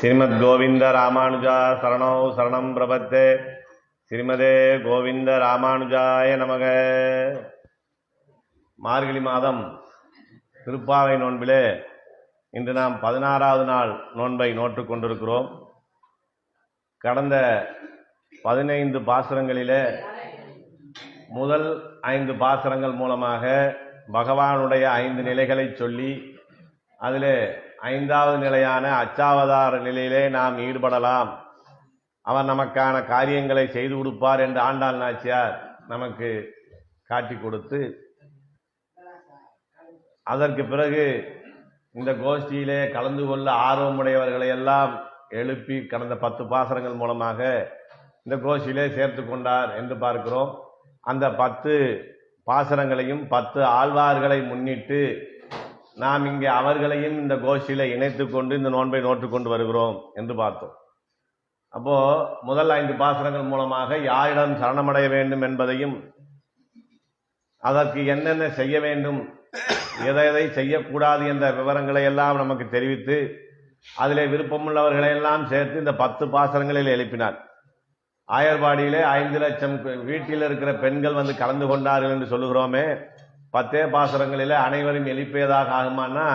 ஸ்ரீமத் கோவிந்த ராமானுஜா சரணோ சரணம் பிரபத்தே. ஸ்ரீமதே கோவிந்த ராமானுஜாய நமக. மார்கழி மாதம் திருப்பாவை நோன்பிலே இன்று நாம் 16வது நாள் நோன்பை நோற்று கொண்டிருக்கிறோம். கடந்த 15 பாசுரங்களிலே முதல் 5 பாசுரங்கள் மூலமாக பகவானுடைய 5 நிலைகளை சொல்லி அதிலே 5வது நிலையான அச்சாவதார நிலையிலே நாம் ஈடுபடலாம், அவர் நமக்கான காரியங்களை செய்து கொடுப்பார் என்று ஆண்டாள் நாச்சியார் நமக்கு காட்டி கொடுத்து, அதற்கு பிறகு இந்த கோஷ்டியிலே கலந்து கொள்ள ஆர்வமுடையவர்களை எல்லாம் எழுப்பி கடந்த 10 பாசுரங்கள் மூலமாக இந்த கோஷ்டியிலே சேர்த்து கொண்டார் என்று பார்க்கிறோம். அந்த 10 பாசுரங்களையும் 10 ஆழ்வார்களை முன்னிட்டு நாம் இங்கே அவர்களையும் இந்த கோஷ்டியில இணைத்து கொண்டு இந்த நோன்பை நோற்று கொண்டு வருகிறோம் என்று பார்த்தோம். அப்போ முதல் 5 பாசுரங்கள் மூலமாக யாரிடம் சரணமடைய வேண்டும் என்பதையும், அதற்கு என்னென்ன செய்ய வேண்டும், எதை செய்யக்கூடாது என்ற விவரங்களை எல்லாம் நமக்கு தெரிவித்து, அதிலே விருப்பமுள்ளவர்களை எல்லாம் சேர்த்து இந்த 10 பாசுரங்களில் எழுப்பினார். ஆயர்பாடியிலே 5 லட்சம் வீட்டில் இருக்கிற பெண்கள் வந்து கலந்து கொண்டார்கள் என்று சொல்லுகிறோமே, 10 பாசுரங்களிலே அனைவரும் எழுப்பியதாக ஆகுமானா,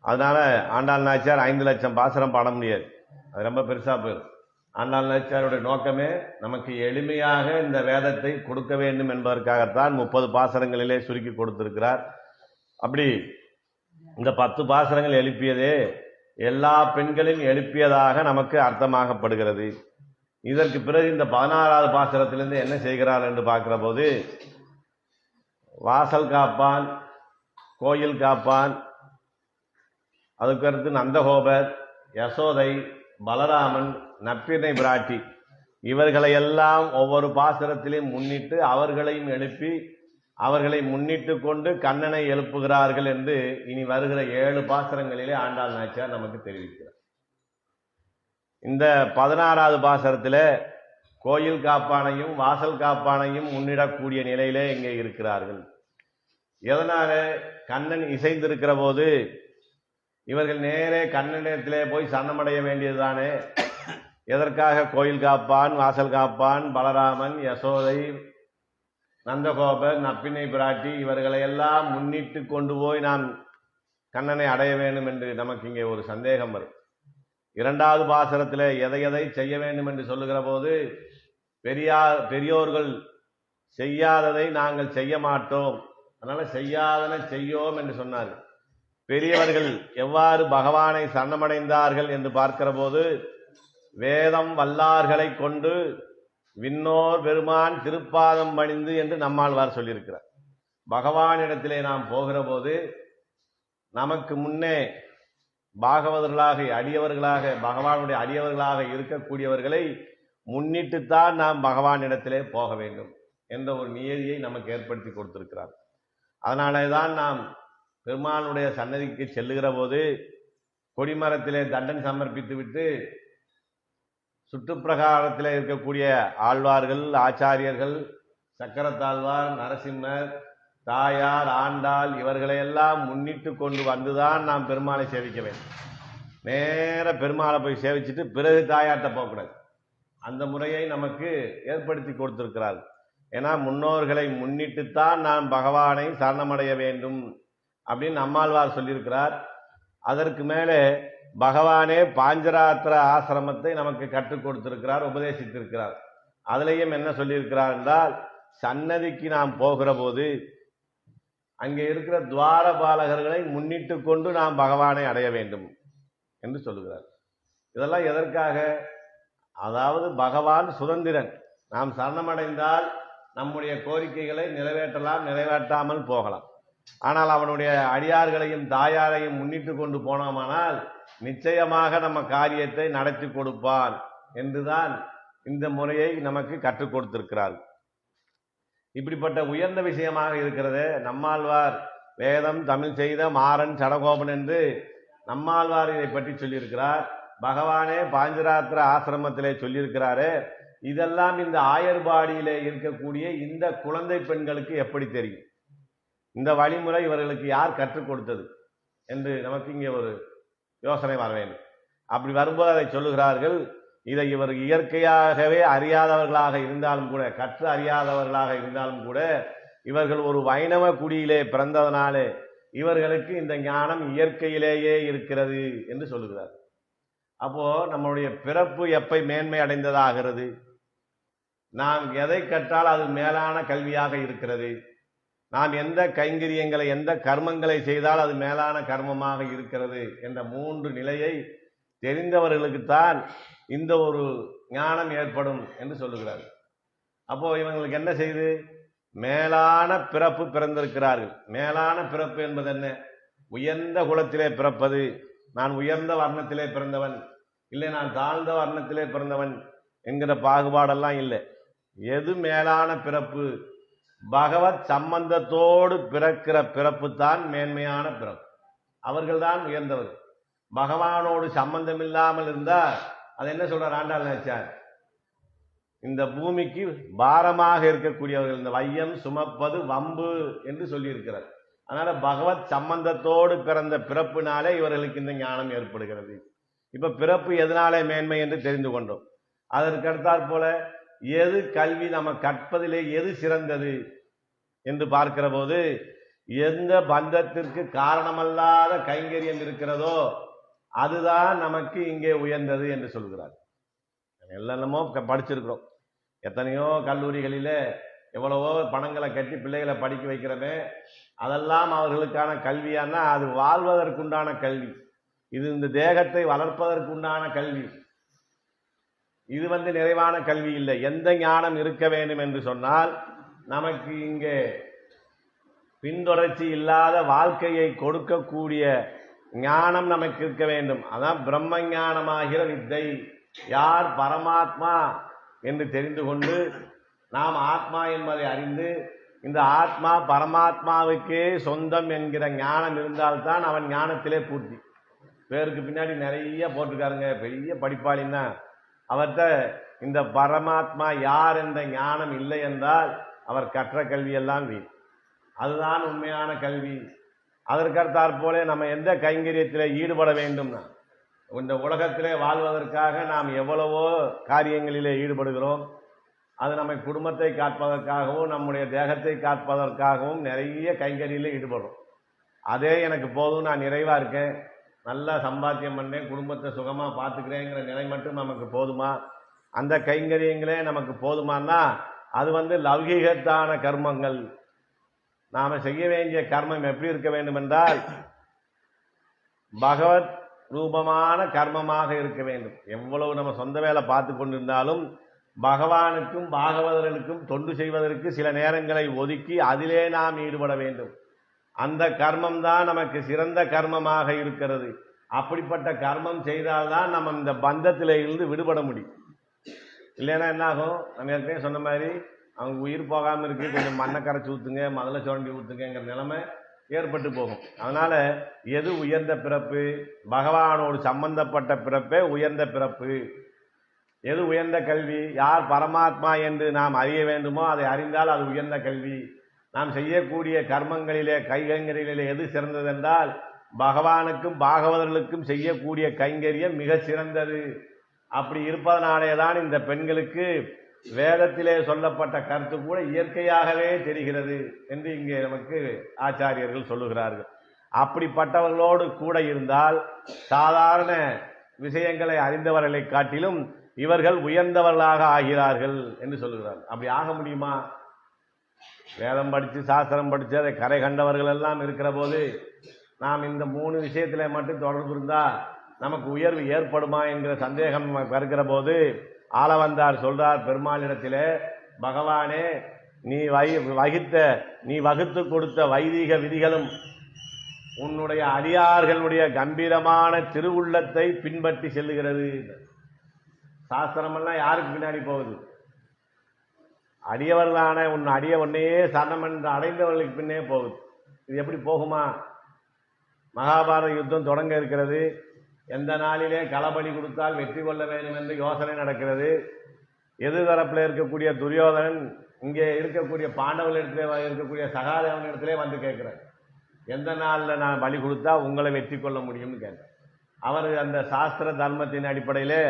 அதனால ஆண்டாள் நாச்சியார் 5 லட்சம் பாசுரம் பாட முடியாது, அது ரொம்ப பெருசா போயிடும். ஆண்டாள் நாச்சியாருடைய நோக்கமே நமக்கு எளிமையாக இந்த வேதத்தை கொடுக்க வேண்டும் என்பதற்காகத்தான் 30 பாசுரங்களிலே சுருக்கி கொடுத்திருக்கிறார். அப்படி இந்த 10 பாசுரங்கள் எழுப்பியதே எல்லா பெண்களையும் எழுப்பியதாக நமக்கு அர்த்தமாகப்படுகிறது. இதற்கு பிறகு இந்த 16வது பாசுரத்திலிருந்து என்ன செய்கிறார் என்று பார்க்கிற போது, வாசல் காப்பான், கோயில் காப்பான், அதுக்கடுத்து நந்தகோபர், யசோதை, பலராமன், நப்பினை பிராட்டி, இவர்களையெல்லாம் ஒவ்வொரு பாசுரத்திலையும் முன்னிட்டு அவர்களையும் எழுப்பி அவர்களை முன்னிட்டு கொண்டு கண்ணனை எழுப்புகிறார்கள் என்று இனி வருகிற 7 பாசுரங்களிலே ஆண்டாள் நாச்சியார் நமக்கு தெரிவிக்கிறார். இந்த 16வது பாசுரத்தில் கோயில் காப்பானையும் வாசல் காப்பானையும் முன்னிடக்கூடிய நிலையிலே இங்கே இருக்கிறார்கள். எதனால? கண்ணன் இசைந்திருக்கிற போது இவர்கள் நேரே கண்ணனிடத்திலே போய் சரணமடைய வேண்டியதுதானே. எதற்காக கோயில் காப்பான், வாசல் காப்பான், பலராமன், யசோதை, நந்தகோபர், நப்பினை பிராட்டி இவர்களை எல்லாம் முன்னிட்டு கொண்டு போய் நாம் கண்ணனை அடைய வேண்டும் என்று நமக்கு இங்கே ஒரு சந்தேகம் வரும். 2வது பாசுரத்தில் எதை செய்ய வேண்டும் என்று சொல்லுகிற போது, பெரியோர்கள் செய்யாததை நாங்கள் செய்ய மாட்டோம், அதனால செய்யாதன செய்யோம் என்று சொன்னார்கள். பெரியவர்கள் எவ்வாறு பகவானை சரணமடைந்தார்கள் என்று பார்க்கிற போது, வேதம் வல்லார்களை கொண்டு விண்ணோர் பெருமான் திருப்பாதம் பணிந்து என்று நம்மாழ்வார் சொல்லியிருக்கிறார். பகவானிடத்திலே நாம் போகிற போது நமக்கு முன்னே பாகவதர்களாக அடியவர்களாக பகவானுடைய அடியவர்களாக இருக்கக்கூடியவர்களை முன்னிட்டுத்தான் நாம் பகவானிடத்திலே போக வேண்டும் என்ற ஒரு நியதியை நமக்கு ஏற்படுத்தி கொடுத்திருக்கிறார். அதனாலே தான் நாம் பெருமானுடைய சன்னதிக்கு செல்லுகிற போது கொடிமரத்திலே தண்டன் சமர்ப்பித்து விட்டு சுற்றுப்பிரகாரத்தில் இருக்கக்கூடிய ஆழ்வார்கள், ஆச்சாரியர்கள், சக்கரத்தாழ்வார், நரசிம்மர், தாயார், ஆண்டாள் இவர்களையெல்லாம் முன்னிட்டு கொண்டு வந்துதான் நாம் பெருமாளை சேவிக்க வேண்டும். நேர பெருமாளை போய் சேவிச்சுட்டு பிறகு தாயார்கிட்ட போகக்கூடாது. அந்த முறையை நமக்கு ஏற்படுத்தி கொடுத்திருக்கிறார். ஏன்னா முன்னோர்களை முன்னிட்டுத்தான் நாம் பகவானை சரணமடைய வேண்டும் அப்படின்னு நம்மாழ்வார் சொல்லியிருக்கிறார். அதற்கு மேலே பகவானே பாஞ்சராத்திர ஆசிரமத்தை நமக்கு கற்றுக் கொடுத்திருக்கிறார், உபதேசித்திருக்கிறார். அதிலையும் என்ன சொல்லியிருக்கிறார் என்றால், சன்னதிக்கு நாம் போகிற போது அங்கே இருக்கிற துவாரபாலகர்களை முன்னிட்டு கொண்டு நாம் பகவானை அடைய வேண்டும் என்று சொல்லுகிறார். இதெல்லாம் எதற்காக? அதாவது பகவான் சுதந்திரன், நாம் சரணமடைந்தால் நம்முடைய கோரிக்கைகளை நிறைவேற்றலாம், நிறைவேற்றாமல் போகலாம். ஆனால் அவனுடைய அடியார்களையும் தாயாரையும் முன்னிட்டு கொண்டு போனோமானால் நிச்சயமாக நம்ம காரியத்தை நடத்தி கொடுப்பான் என்றுதான் இந்த முறையை நமக்கு கற்றுக் கொடுத்திருக்கிறார். இப்படிப்பட்ட உயர்ந்த விஷயமாக இருக்கிறது. நம்மாழ்வார் வேதம் தமிழ் செய்த மாறன் சடகோபன் என்று நம்மாழ்வார் இதை பற்றி சொல்லியிருக்கிறார். பகவானே பாஞ்சராத்திர ஆசிரமத்திலே சொல்லியிருக்கிறாரு. இதெல்லாம் இந்த ஆயர்பாடியிலே இருக்கக்கூடிய இந்த குழந்தை பெண்களுக்கு எப்படி தெரியும்? இந்த வழிமுறை இவர்களுக்கு யார் கற்றுக் கொடுத்தது என்று நமக்கு இங்கே ஒரு யோசனை வர வேண்டும். அப்படி வரும்போது அதை சொல்லுகிறார்கள். இதை இவர் இயற்கையாகவே அறியாதவர்களாக இருந்தாலும் கூட, கற்று அறியாதவர்களாக இருந்தாலும் கூட, இவர்கள் ஒரு வைணவ குடியிலே பிறந்ததனாலே இவர்களுக்கு இந்த ஞானம் இயற்கையிலேயே இருக்கிறது என்று சொல்லுகிறார். அப்போ நம்முடைய பிறப்பு எப்பை மேன்மை அடைந்ததாகிறது? நாம் எதை கற்றால் அது மேலான கல்வியாக இருக்கிறது. நாம் எந்த கைங்கரியங்களை, எந்த கர்மங்களை செய்தால் அது மேலான கர்மமாக இருக்கிறது என்ற 3 நிலையை தெரிந்தவர்களுக்குத்தான் இந்த ஒரு ஞானம் ஏற்படும் என்று சொல்லுகிறார். அப்போ இவங்களுக்கு என்ன செய்து? மேலான பிறப்பு பிறந்திருக்கிறார்கள். மேலான பிறப்பு என்பது என்ன? உயர்ந்த குலத்திலே பிறப்பது. நான் உயர்ந்த வர்ணத்திலே பிறந்தவன், இல்லை நான் தாழ்ந்த வர்ணத்திலே பிறந்தவன் என்கிற பாகுபாடெல்லாம் இல்லை. எது மேலான பிறப்பு? பகவத் சம்பந்தத்தோடு பிறக்கிற பிறப்பு தான் மேன்மையான பிறப்பு. அவர்கள்தான் உயர்ந்தவர்கள். பகவானோடு சம்பந்தம் இல்லாமல் இருந்தால் அது என்ன சொல்றார் ஆண்டாள் நாச்சியார்? இந்த பூமிக்கு பாரமாக இருக்கக்கூடியவர்கள், இந்த வையம் சுமப்பது வம்பு என்று சொல்லியிருக்கிறார். அதனால பகவத் சம்பந்தத்தோடு பிறந்த பிறப்பினாலே இவர்களுக்கு இந்த ஞானம் ஏற்படுகிறது. இப்ப பிறப்பு எதனாலே மேன்மை என்று தெரிந்து கொண்டோம். அதற்கு அடுத்தாற் போல எது கல்வி, நம்ம கற்பதிலே எது சிறந்தது என்று பார்க்கிற போது, எந்த பந்தத்திற்கு காரணமல்லாத கைங்கரியம் இருக்கிறதோ அதுதான் நமக்கு இங்கே உயர்ந்தது என்று சொல்கிறார். எல்லாமோ படிச்சிருக்கிறோம். எத்தனையோ கல்லூரிகளிலே எவ்வளவோ பணங்களை கட்டி பிள்ளைகளை படிக்க வைக்கிறமே, அதெல்லாம் அவர்களுக்கான கல்வியானா அது வாழ்வதற்குண்டான கல்வி. இது இந்த தேகத்தை வளர்ப்பதற்குண்டான கல்வி. இது நிறைவான கல்வி இல்லை. எந்த ஞானம் இருக்க வேண்டும் என்று சொன்னால், நமக்கு இங்கே பின்தொடர்ச்சி இல்லாத வாழ்க்கையை கொடுக்கக்கூடிய ஞானம் நமக்கு இருக்க வேண்டும். அதான் பிரம்ம ஞானமாகிற வித்தை. யார் பரமாத்மா என்று தெரிந்து கொண்டு நாம் ஆத்மா என்பதை அறிந்து இந்த ஆத்மா பரமாத்மாவுக்கே சொந்தம் என்கிற ஞானம் இருந்தால்தான் அவன் ஞானத்திலே பூர்த்தி. பேருக்கு பின்னாடி நிறைய போட்டிருக்காருங்க, பெரிய படிப்பாளின்னா அவர்கிட்ட இந்த பரமாத்மா யார் என்ற ஞானம் இல்லை என்றால் அவர் கற்ற கல்வியெல்லாம் வீண். அதுதான் உண்மையான கல்வி. அதற்கடுத்தாற் போல நம்ம எந்த கைங்கரியத்திலே ஈடுபட வேண்டும்னா, இந்த உலகத்திலே வாழ்வதற்காக நாம் எவ்வளவோ காரியங்களிலே ஈடுபடுகிறோம். அது நம்ம குடும்பத்தை காப்பதற்காகவும் நம்முடைய தேகத்தை காப்பதற்காகவும் நிறைய கைங்கரியில ஈடுபடுறோம். அதே எனக்கு போதும், நான் நிறைவா இருக்கேன், நல்லா சம்பாத்தியம் பண்ணேன், குடும்பத்தை சுகமா பார்த்துக்கிறேங்கிற நிலை மட்டும் நமக்கு போதுமா? அந்த கைங்கரியங்களே நமக்கு போதுமானா அது லௌகீகத்தான கர்மங்கள். நாம செய்ய வேண்டிய கர்மம் எப்படி இருக்க வேண்டும் என்றால் பகவத் ரூபமான கர்மமாக இருக்க வேண்டும். எவ்வளவு நம்ம சொந்த வேலை பார்த்து கொண்டிருந்தாலும் பகவானுக்கும் பாகவதர்களுக்கும் தொண்டு செய்வதற்கு சில நேரங்களை ஒதுக்கி அதிலே நாம் ஈடுபட வேண்டும். அந்த கர்மம் தான் நமக்கு சிறந்த கர்மமாக இருக்கிறது. அப்படிப்பட்ட கர்மம் செய்தால்தான் நம்ம இந்த பந்தத்திலே இருந்து விடுபட முடியும். இல்லைன்னா என்ன ஆகும்? நம்ம ஏற்கனவே சொன்ன மாதிரி அவங்க உயிர் போகாமல் இருக்கு, கொஞ்சம் மண்ணை கரைச்சி ஊற்றுங்க, முதல்ல சுரண்டி ஊற்றுங்கிற நிலைமை ஏற்பட்டு போகும். அதனால எது உயர்ந்த பிறப்பு? பகவானோடு சம்பந்தப்பட்ட பிறப்பே உயர்ந்த பிறப்பு. எது உயர்ந்த கல்வி? யார் பரமாத்மா என்று நாம் அறிய வேண்டுமோ அதை அறிந்தால் அது உயர்ந்த கல்வி. நாம் செய்யக்கூடிய கர்மங்களிலே கைங்கரிகளிலே எது சிறந்தது என்றால் பகவானுக்கும் பாகவதர்களுக்கும் செய்யக்கூடிய கைங்கரியம் மிக சிறந்தது. அப்படி இருப்பதனாலே தான் இந்த பெண்களுக்கு வேதத்திலே சொல்லப்பட்ட கருத்து கூட இயற்கையாகவே தெரிகிறது என்று இங்கே நமக்கு ஆச்சாரியர்கள் சொல்லுகிறார்கள். அப்படிப்பட்டவர்களோடு கூட இருந்தால் சாதாரண விஷயங்களை அறிந்தவர்களை காட்டிலும் இவர்கள் உயர்ந்தவர்களாக ஆகிறார்கள் என்று சொல்லுகிறார்கள். அப்படி ஆக முடியுமா? வேதம் படித்து சாஸ்திரம் படித்து அதை கரை கண்டவர்கள் எல்லாம் இருக்கிற போது நாம் இந்த 3 விஷயத்திலே மட்டும் தொடர்பு இருந்தால் நமக்கு உயர்வு ஏற்படுமா என்கிற சந்தேகம் வருகிற போது ஆளவந்தார் சொல்றார் பெருமாளிடத்திலே, பகவானே நீ வகுத்து கொடுத்த வைதிக விதிகளும் உன்னுடைய அடியார்களுடைய கம்பீரமான திருவுள்ளத்தை பின்பற்றி செல்லுகிறது. சாஸ்திரமெல்லாம் யாருக்கு பின்னாடி போகுது? அடியவர்களான உன்னையே சரணம் என்று அடைந்தவர்களுக்கு பின்னே போகுது. இது எப்படி போகுமா? மகாபாரத யுத்தம் தொடங்க இருக்கிறது. எந்த நாளிலே களபடி கொடுத்தால் வெற்றி கொள்ள வேண்டும் என்று யோசனை நடக்கிறது. எதிர்தரப்பில் இருக்கக்கூடிய துரியோதனன் இங்கே இருக்கக்கூடிய பாண்டவர்களிடத்திலே இருக்கக்கூடிய சகாதேவனிடத்திலே வந்து கேட்கிறார், எந்த நாளில் நான் பலி கொடுத்தா உங்களை வெற்றி கொள்ள முடியும்னு கேட்டேன். அவர் அந்த சாஸ்திர தர்மத்தின் அடிப்படையில்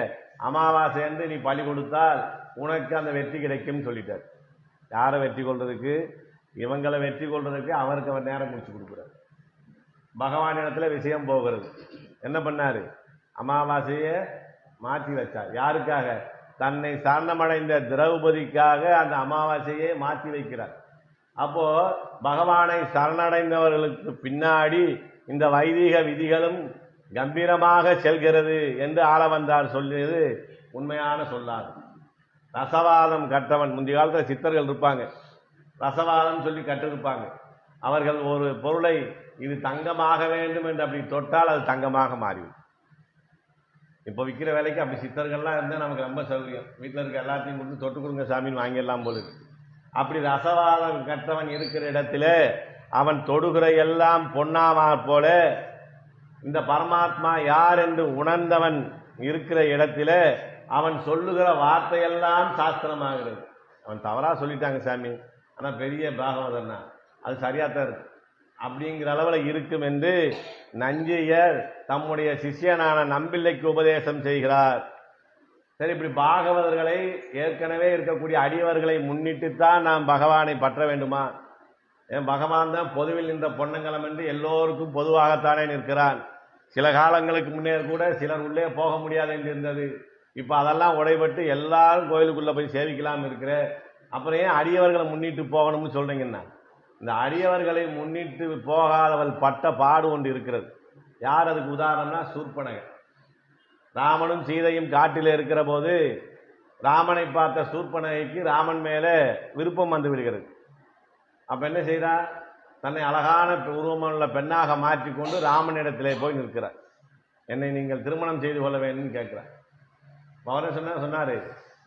அமாவாசை என்று நீ பலி கொடுத்தால் உனக்கு அந்த வெற்றி கிடைக்கும் சொல்லிட்டார். யாரை வெற்றி கொள்றதுக்கு? இவங்களை வெற்றி கொள்றதுக்கு அவருக்கு அவர் நேரம் முடிச்சு கொடுக்குறார். பகவானிடத்துல விஷயம் போகிறது. என்ன பண்ணாரு? அமாவாசையை மாற்றி வச்சார். யாருக்காக? தன்னை சரணமடைந்த திரௌபதிக்காக அந்த அமாவாசையை மாற்றி வைக்கிறார். அப்போ பகவானை சரணடைந்தவர்களுக்கு பின்னாடி இந்த வைதிக விதிகளும் கம்பீரமாக செல்கிறது என்று ஆள வந்தார் சொல்லியது உண்மையான சொல்லாது. ரசவாதம் கற்றவன், முந்தைய காலத்தில் சித்தர்கள் இருப்பாங்க, ரசவாதம் சொல்லி கற்றிருப்பாங்க. அவர்கள் ஒரு பொருளை இது தங்கமாக வேண்டும் என்று அப்படி தொட்டால் அது தங்கமாக மாறிவிடும். இப்போ விற்கிற வேலைக்கு அப்படி சித்தர்கள்லாம் இருந்தால் நமக்கு ரொம்ப சௌகரியம். வீட்டில் இருக்க எல்லாத்தையும் கொடுத்து தொட்டு கொடுங்க சாமின்னு வாங்கிடலாம் போல இருக்கு. அப்படி ரசவாதம் கற்றவன் இருக்கிற இடத்துல அவன் தொடுகிற எல்லாம் பொன்னாமா போல இந்த பரமாத்மா யார் என்று உணர்ந்தவன் இருக்கிற இடத்துல அவன் சொல்லுகிற வார்த்தையெல்லாம் சாஸ்திரமாகிறது. அவன் தவறா சொல்லிட்டாங்க சாமி, ஆனா பெரிய பாகவதன்னா அது சரியாத்தான் இருக்கு அப்படிங்கிற அளவில் இருக்கும் என்று நஞ்சியர் தம்முடைய சிஷ்யனான நம்பிள்ளைக்கு உபதேசம் செய்கிறார். சரி, இப்படி பாகவதர்களை ஏற்கனவே இருக்கக்கூடிய அடியவர்களை முன்னிட்டுத்தான் நாம் பகவானை பற்ற வேண்டுமா? ஏன் பகவான் தான் பொதுவில் நின்ற பொன்னங்கலம் என்று எல்லோருக்கும் பொதுவாகத்தானே நிற்கிறான். சில காலங்களுக்கு முன்னே கூட சிலர் உள்ளே போக முடியாது என்று இருந்தது. இப்ப அதெல்லாம் உடைபட்டு எல்லாரும் கோயிலுக்குள்ள போய் சேவிக்கலாம் இருக்கிற. அப்புறம் ஏன் அடியவர்களை முன்னிட்டு போகணும்னு சொல்றீங்கன்னா, இந்த அடியவர்களை முன்னிட்டு போகாதவள் பட்ட பாடு ஒன்று இருக்கிறது. யார் அதுக்கு உதாரணம்னா சூர்பனகை. ராமனும் சீதையும் காட்டில் இருக்கிற போது ராமனை பார்த்த சூர்பனகைக்கு ராமன் மேல விருப்பம் வந்து விடுகிறது. அப்ப என்ன செய்றா? தன்னை அழகான உருவமுள்ள பெண்ணாக மாற்றிக்கொண்டு ராமனிடத்திலே போய் நிற்கிறார். என்னை நீங்கள் திருமணம் செய்து கொள்ள வேண்டும் கேட்கிறார். அவரை சொன்னாரு,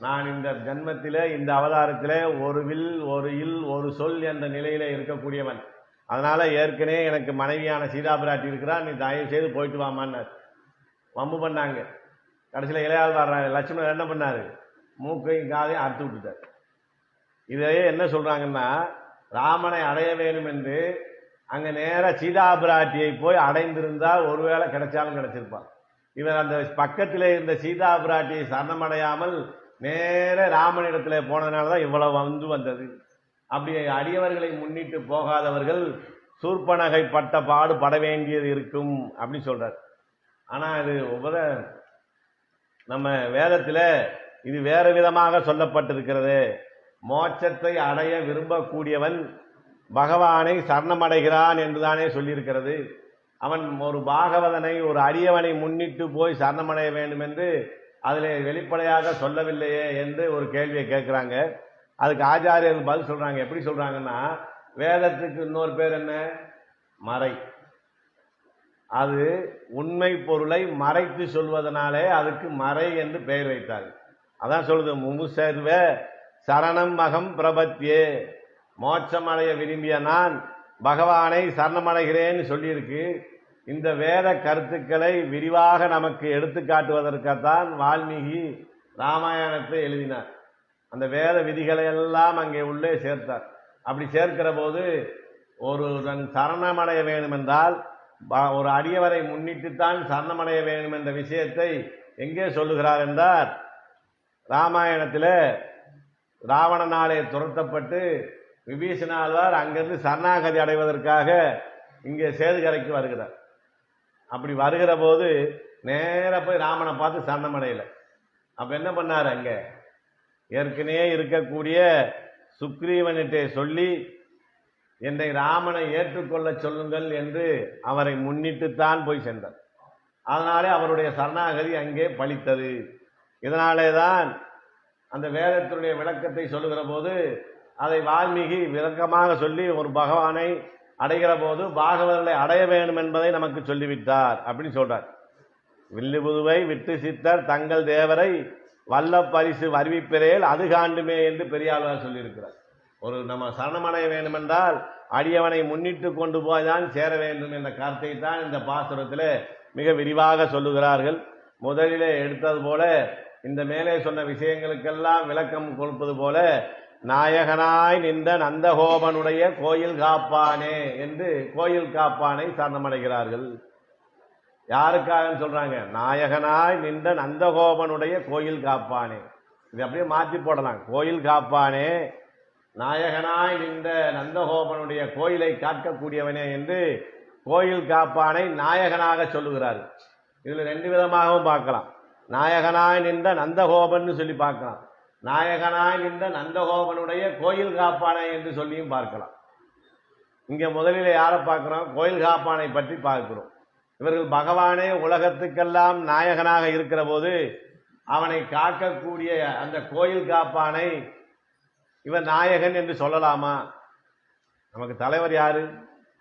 நான் இந்த ஜன்மத்திலே இந்த அவதாரத்திலே ஒரு வில் ஒரு இல் ஒரு சொல் என்ற நிலையிலே இருக்கக்கூடியவன். அதனால ஏற்கனவே எனக்கு மனைவியான சீதா பிராட்டி இருக்கிறார், நீ தயவு செய்து போயிட்டு வாமான்னார். வம்பு பண்ணாங்க. கடைசியில் இளையாழ்வார் லட்சுமணர் என்ன பண்ணாரு? மூக்கையும் காதையும் அறுத்து விட்டுட்டார். இதையே என்ன சொல்றாங்கன்னா, ராமனை அடைய வேண்டும் என்று அங்க நேர சீதா பிராட்டியை போய் அடைந்திருந்தால் ஒருவேளை கிடைச்சாலும் கிடைச்சிருப்பார். இவர் அந்த பக்கத்திலே இருந்த சீதா பிராட்டியை சரணமடையாமல் நேர ராமனிடத்திலே போனதுனாலதான் இவ்வளவு வந்தது. அப்படி அடியவர்களை முன்னிட்டு போகாதவர்கள் சூர்பனகை பட்ட பாடு பட வேண்டியது இருக்கும் அப்படின்னு சொல்றார். ஆனா இது நம்ம வேதத்துல இது வேற விதமாக சொல்லப்பட்டிருக்கிறது. மோட்சத்தை அடைய விரும்பக்கூடியவன் பகவானை சரணமடைகிறான் என்றுதானே சொல்லியிருக்கிறது. அவன் ஒரு பாகவதனை ஒரு அடியவனை முன்னிட்டு போய் சரணமடைய வேண்டும் என்று அதிலே வெளிப்படையாக சொல்லவில்லையே என்று ஒரு கேள்வியை கேட்கிறாங்க. அதுக்கு ஆச்சாரியர்கள் பதில் சொல்றாங்க. எப்படி சொல்றாங்கன்னா, வேதத்துக்கு இன்னொரு பேர் என்ன? மறை. அது உண்மை பொருளை மறைத்து சொல்வதனாலே அதுக்கு மறை என்று பெயர் வைத்தார். அதான் சொல்லுது, முமுசர்வ சரணம் மகம் பிரபத்தியே. மோட்சம் அடைய விரும்பிய நான் பகவானை சரணமடைகிறேன்னு சொல்லியிருக்கு. இந்த வேத கருத்துக்களை விரிவாக நமக்கு எடுத்து காட்டுவதற்காகத்தான் வால்மீகி ராமாயணத்தை எழுதினார். அந்த வேத விதிகளை எல்லாம் அங்கே உள்ளே சேர்த்தார். அப்படி சேர்க்கிற போது ஒருவன் சரணமடைய வேண்டும் என்றால் ஒரு அடியவரை முன்னிட்டுத்தான் சரணமடைய வேண்டும் என்ற விஷயத்தை எங்கே சொல்லுகிறார் என்றால், ராமாயணத்தில் ராவணனாலே துரத்தப்பட்டு விபீஷணாழ்வார் அங்கிருந்து சரணாகதி அடைவதற்காக இங்கே சேதுகரைக்கு வருகிறார். அப்படி வருகிற போது நேர போய் ராமனை பார்த்து சரணமடையல. அப்ப என்ன பண்ணாரு? அங்க ஏற்கனவே இருக்கக்கூடிய சுக்ரீவனிட்டே சொல்லி என்னை ராமனை ஏற்றுக்கொள்ள சொல்லுங்கள் என்று அவரை முன்னிட்டுத்தான் போய் சென்றார். அதனாலே அவருடைய சரணாகதி அங்கே பலித்தது. இதனாலே தான் அந்த வேதத்தினுடைய விளக்கத்தை சொல்லுகிற போது அதை வால்மீகி விளக்கமாக சொல்லி ஒரு பகவானை அடைகிற போது பாகவதர்களை அடைய வேண்டும் என்பதை நமக்கு சொல்லிவிட்டார் அப்படின்னு சொல்றார். வில்லு புதுவை விட்டு சித்தர் தங்கள் தேவரை வல்ல பரிசு வருவிப்பிறையில் அது காண்டுமே என்று பெரியாழ்வார் சொல்லியிருக்கிறார். ஒரு நம்ம சரணமடைய வேண்டும் என்றால் அடியவனை முன்னிட்டு கொண்டு போய்தான் சேர வேண்டும் என்ற கருத்தை தான் இந்த பாசுரத்தில் மிக விரிவாக சொல்லுகிறார்கள். முதலிலே எடுத்தது போல இந்த மேலே சொன்ன விஷயங்களுக்கெல்லாம் விளக்கம் கொடுப்பது போல நாயகனாய் நின்ற நந்தகோபனுடைய கோயில் காப்பானே என்று கோயில் காப்பானை சரணமடைகிறார்கள். யாருக்காக சொல்றாங்க? நாயகனாய் நின்ற நந்தகோபனுடைய கோயில் காப்பானே. இது அப்படியே மாற்றி போடலாம். கோயில் காப்பானே, நாயகனாய் நின்ற நந்தகோபனுடைய கோயிலை காக்கக்கூடியவனே என்று கோயில் காப்பானை நாயகனாக சொல்லுகிறார். இதுல ரெண்டு விதமாகவும் பார்க்கலாம். நாயகனாய் நின்ற நந்தகோபன் சொல்லி பார்க்கலாம், நாயகனாய் நின்ற நந்தகோபனுடைய கோயில் காப்பானை என்று சொல்லியும் பார்க்கலாம். இங்க முதலில் யாரை பார்க்கிறோம்? கோயில் காப்பானை பற்றி பார்க்கிறோம். இவர்கள் பகவானே உலகத்துக்கெல்லாம் நாயகனாக இருக்கிற போது அவனை காக்கக்கூடிய அந்த கோயில் காப்பானை இவர் நாயகன் என்று சொல்லலாமா? நமக்கு தலைவர் யாரு?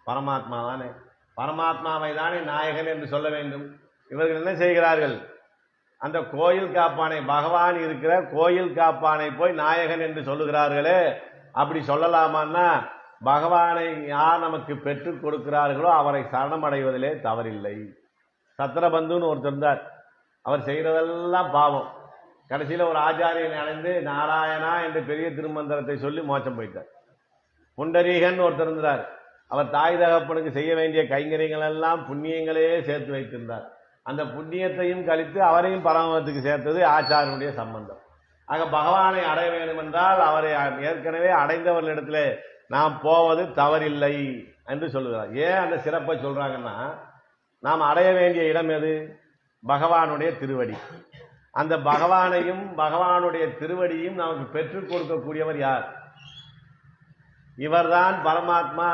பரமாத்மா தானே. பரமாத்மாவை தானே நாயகன் என்று சொல்ல வேண்டும். இவர்கள் என்ன செய்கிறார்கள்? அந்த கோயில் காப்பானை, பகவான் இருக்கிற கோயில் காப்பானை போய் நாயகன் என்று சொல்லுகிறார்களே, அப்படி சொல்லலாமான்னா பகவானை யார் நமக்கு பெற்றுக் கொடுக்கிறார்களோ அவரை சரணமடைவதிலே தவறில்லை. சத்திரபந்துன்னு ஒருத்தர் இருந்தார். அவர் செய்கிறதெல்லாம் பாவம். கடைசியில் ஒரு ஆச்சாரியனை அடைந்து நாராயணா என்று பெரிய திருமந்திரத்தை சொல்லி மோட்சம் போயிட்டார். புண்டரீகன் ஒருத்தர் இருந்தார். அவர் தாய் தகப்பனுக்கு செய்ய வேண்டிய கைங்கரியங்கள் எல்லாம் புண்ணியங்களையே சேர்த்து வைத்திருந்தார். அந்த புண்ணியத்தையும் கழித்து அவரையும் பரமத்துக்கு சேர்த்தது ஆச்சாரியனுடைய சம்பந்தம். ஆக பகவானை அடைய வேண்டும் என்றால் அவரை ஏற்கனவே அடைந்தவர்களிடத்துல நாம் போவது தவறில்லை என்று சொல்லுகிறார். ஏன் அந்த சிறப்பை சொல்றாங்கன்னா, நாம் அடைய வேண்டிய இடம் எது? பகவானுடைய திருவடி. அந்த பகவானையும் பகவானுடைய திருவடியும் நமக்கு பெற்றுக் கொடுக்கக்கூடியவர் யார்? இவர்தான் பரமாத்மா.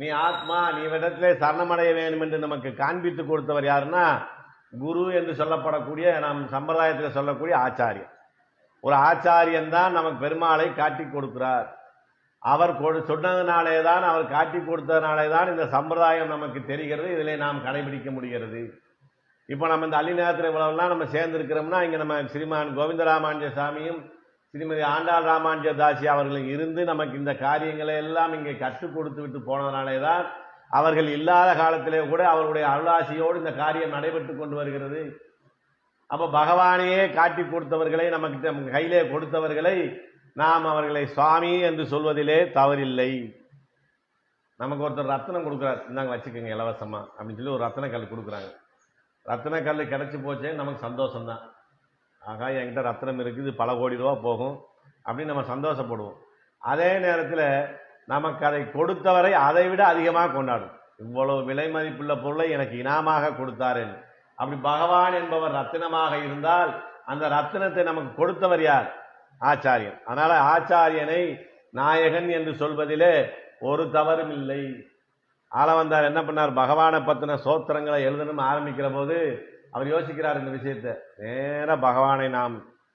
நீ ஆத்மா, நீ இடத்திலே சரணமடைய வேண்டும் என்று நமக்கு காண்பித்து கொடுத்தவர் யாருன்னா குரு என்று சொல்லப்படக்கூடிய நம் சம்பிரதாயத்தில் சொல்லக்கூடிய ஆச்சாரியன். ஒரு ஆச்சாரியன் தான் நமக்கு பெருமாளை காட்டி கொடுக்கிறார். அவர் சொன்னதுனாலே தான், அவர் காட்டி கொடுத்ததுனாலே தான் இந்த சம்பிரதாயம் நமக்கு தெரிகிறது, இதிலே நாம் கடைபிடிக்க முடிகிறது. இப்போ நம்ம இந்த அள்ளி நேரத்தில் இவ்வளவுலாம் நம்ம சேர்ந்திருக்கிறோம்னா, இங்கே நம்ம ஸ்ரீமான் கோவிந்த ராமானுஜ சாமியும் ஸ்ரீமதி ஆண்டாள் ராமானுஜ தாசி அவர்களும் இருந்து நமக்கு இந்த காரியங்களை எல்லாம் இங்கே கற்றுக் கொடுத்து விட்டு போனதுனாலே தான் அவர்கள் இல்லாத காலத்திலே கூட அவர்களுடைய அருளாசியோடு இந்த காரியம் நடைபெற்று கொண்டு வருகிறது. அப்போ பகவானையே காட்டி கொடுத்தவர்களை நமக்கு கையிலே கொடுத்தவர்களை நாம் அவர்களை சுவாமி என்று சொல்வதிலே தவறில்லை. நமக்கு ஒருத்தர் ரத்தினம் கொடுக்குறார், இந்தாங்க வச்சுக்கோங்க இலவசமா அப்படின்னு சொல்லி ஒரு ரத்தின கல் கொடுக்குறாங்க. ரத்தின கல் கிடைச்சி போச்சே நமக்கு சந்தோஷம்தான். ஆகா, என்கிட்ட ரத்தினம் இருக்குது, பல கோடி ரூபா போகும் அப்படின்னு நம்ம சந்தோஷப்படுவோம். அதே நேரத்தில் நமக்கு அதை கொடுத்தவரை அதை விட அதிகமாக கொண்டாடும். இவ்வளவு விலை மதிப்புள்ள பொருளை எனக்கு இனாமாக கொடுத்தாரேன். அப்படி பகவான் என்பவர் ரத்தினமாக இருந்தால் அந்த ரத்தினத்தை நமக்கு கொடுத்தவர் யார்? ஆச்சாரியன். அதனால ஆச்சாரியனை நாயகன் என்று சொல்வதிலே ஒரு தவறும் இல்லை. ஆளவந்தார் என்ன பண்ணார்? பகவானை பத்தின சோத்திரங்களை எழுதணும் ஆரம்பிக்கிற போது அவர் யோசிக்கிறார், இந்த விஷயத்தை நேர பகவானை நாம்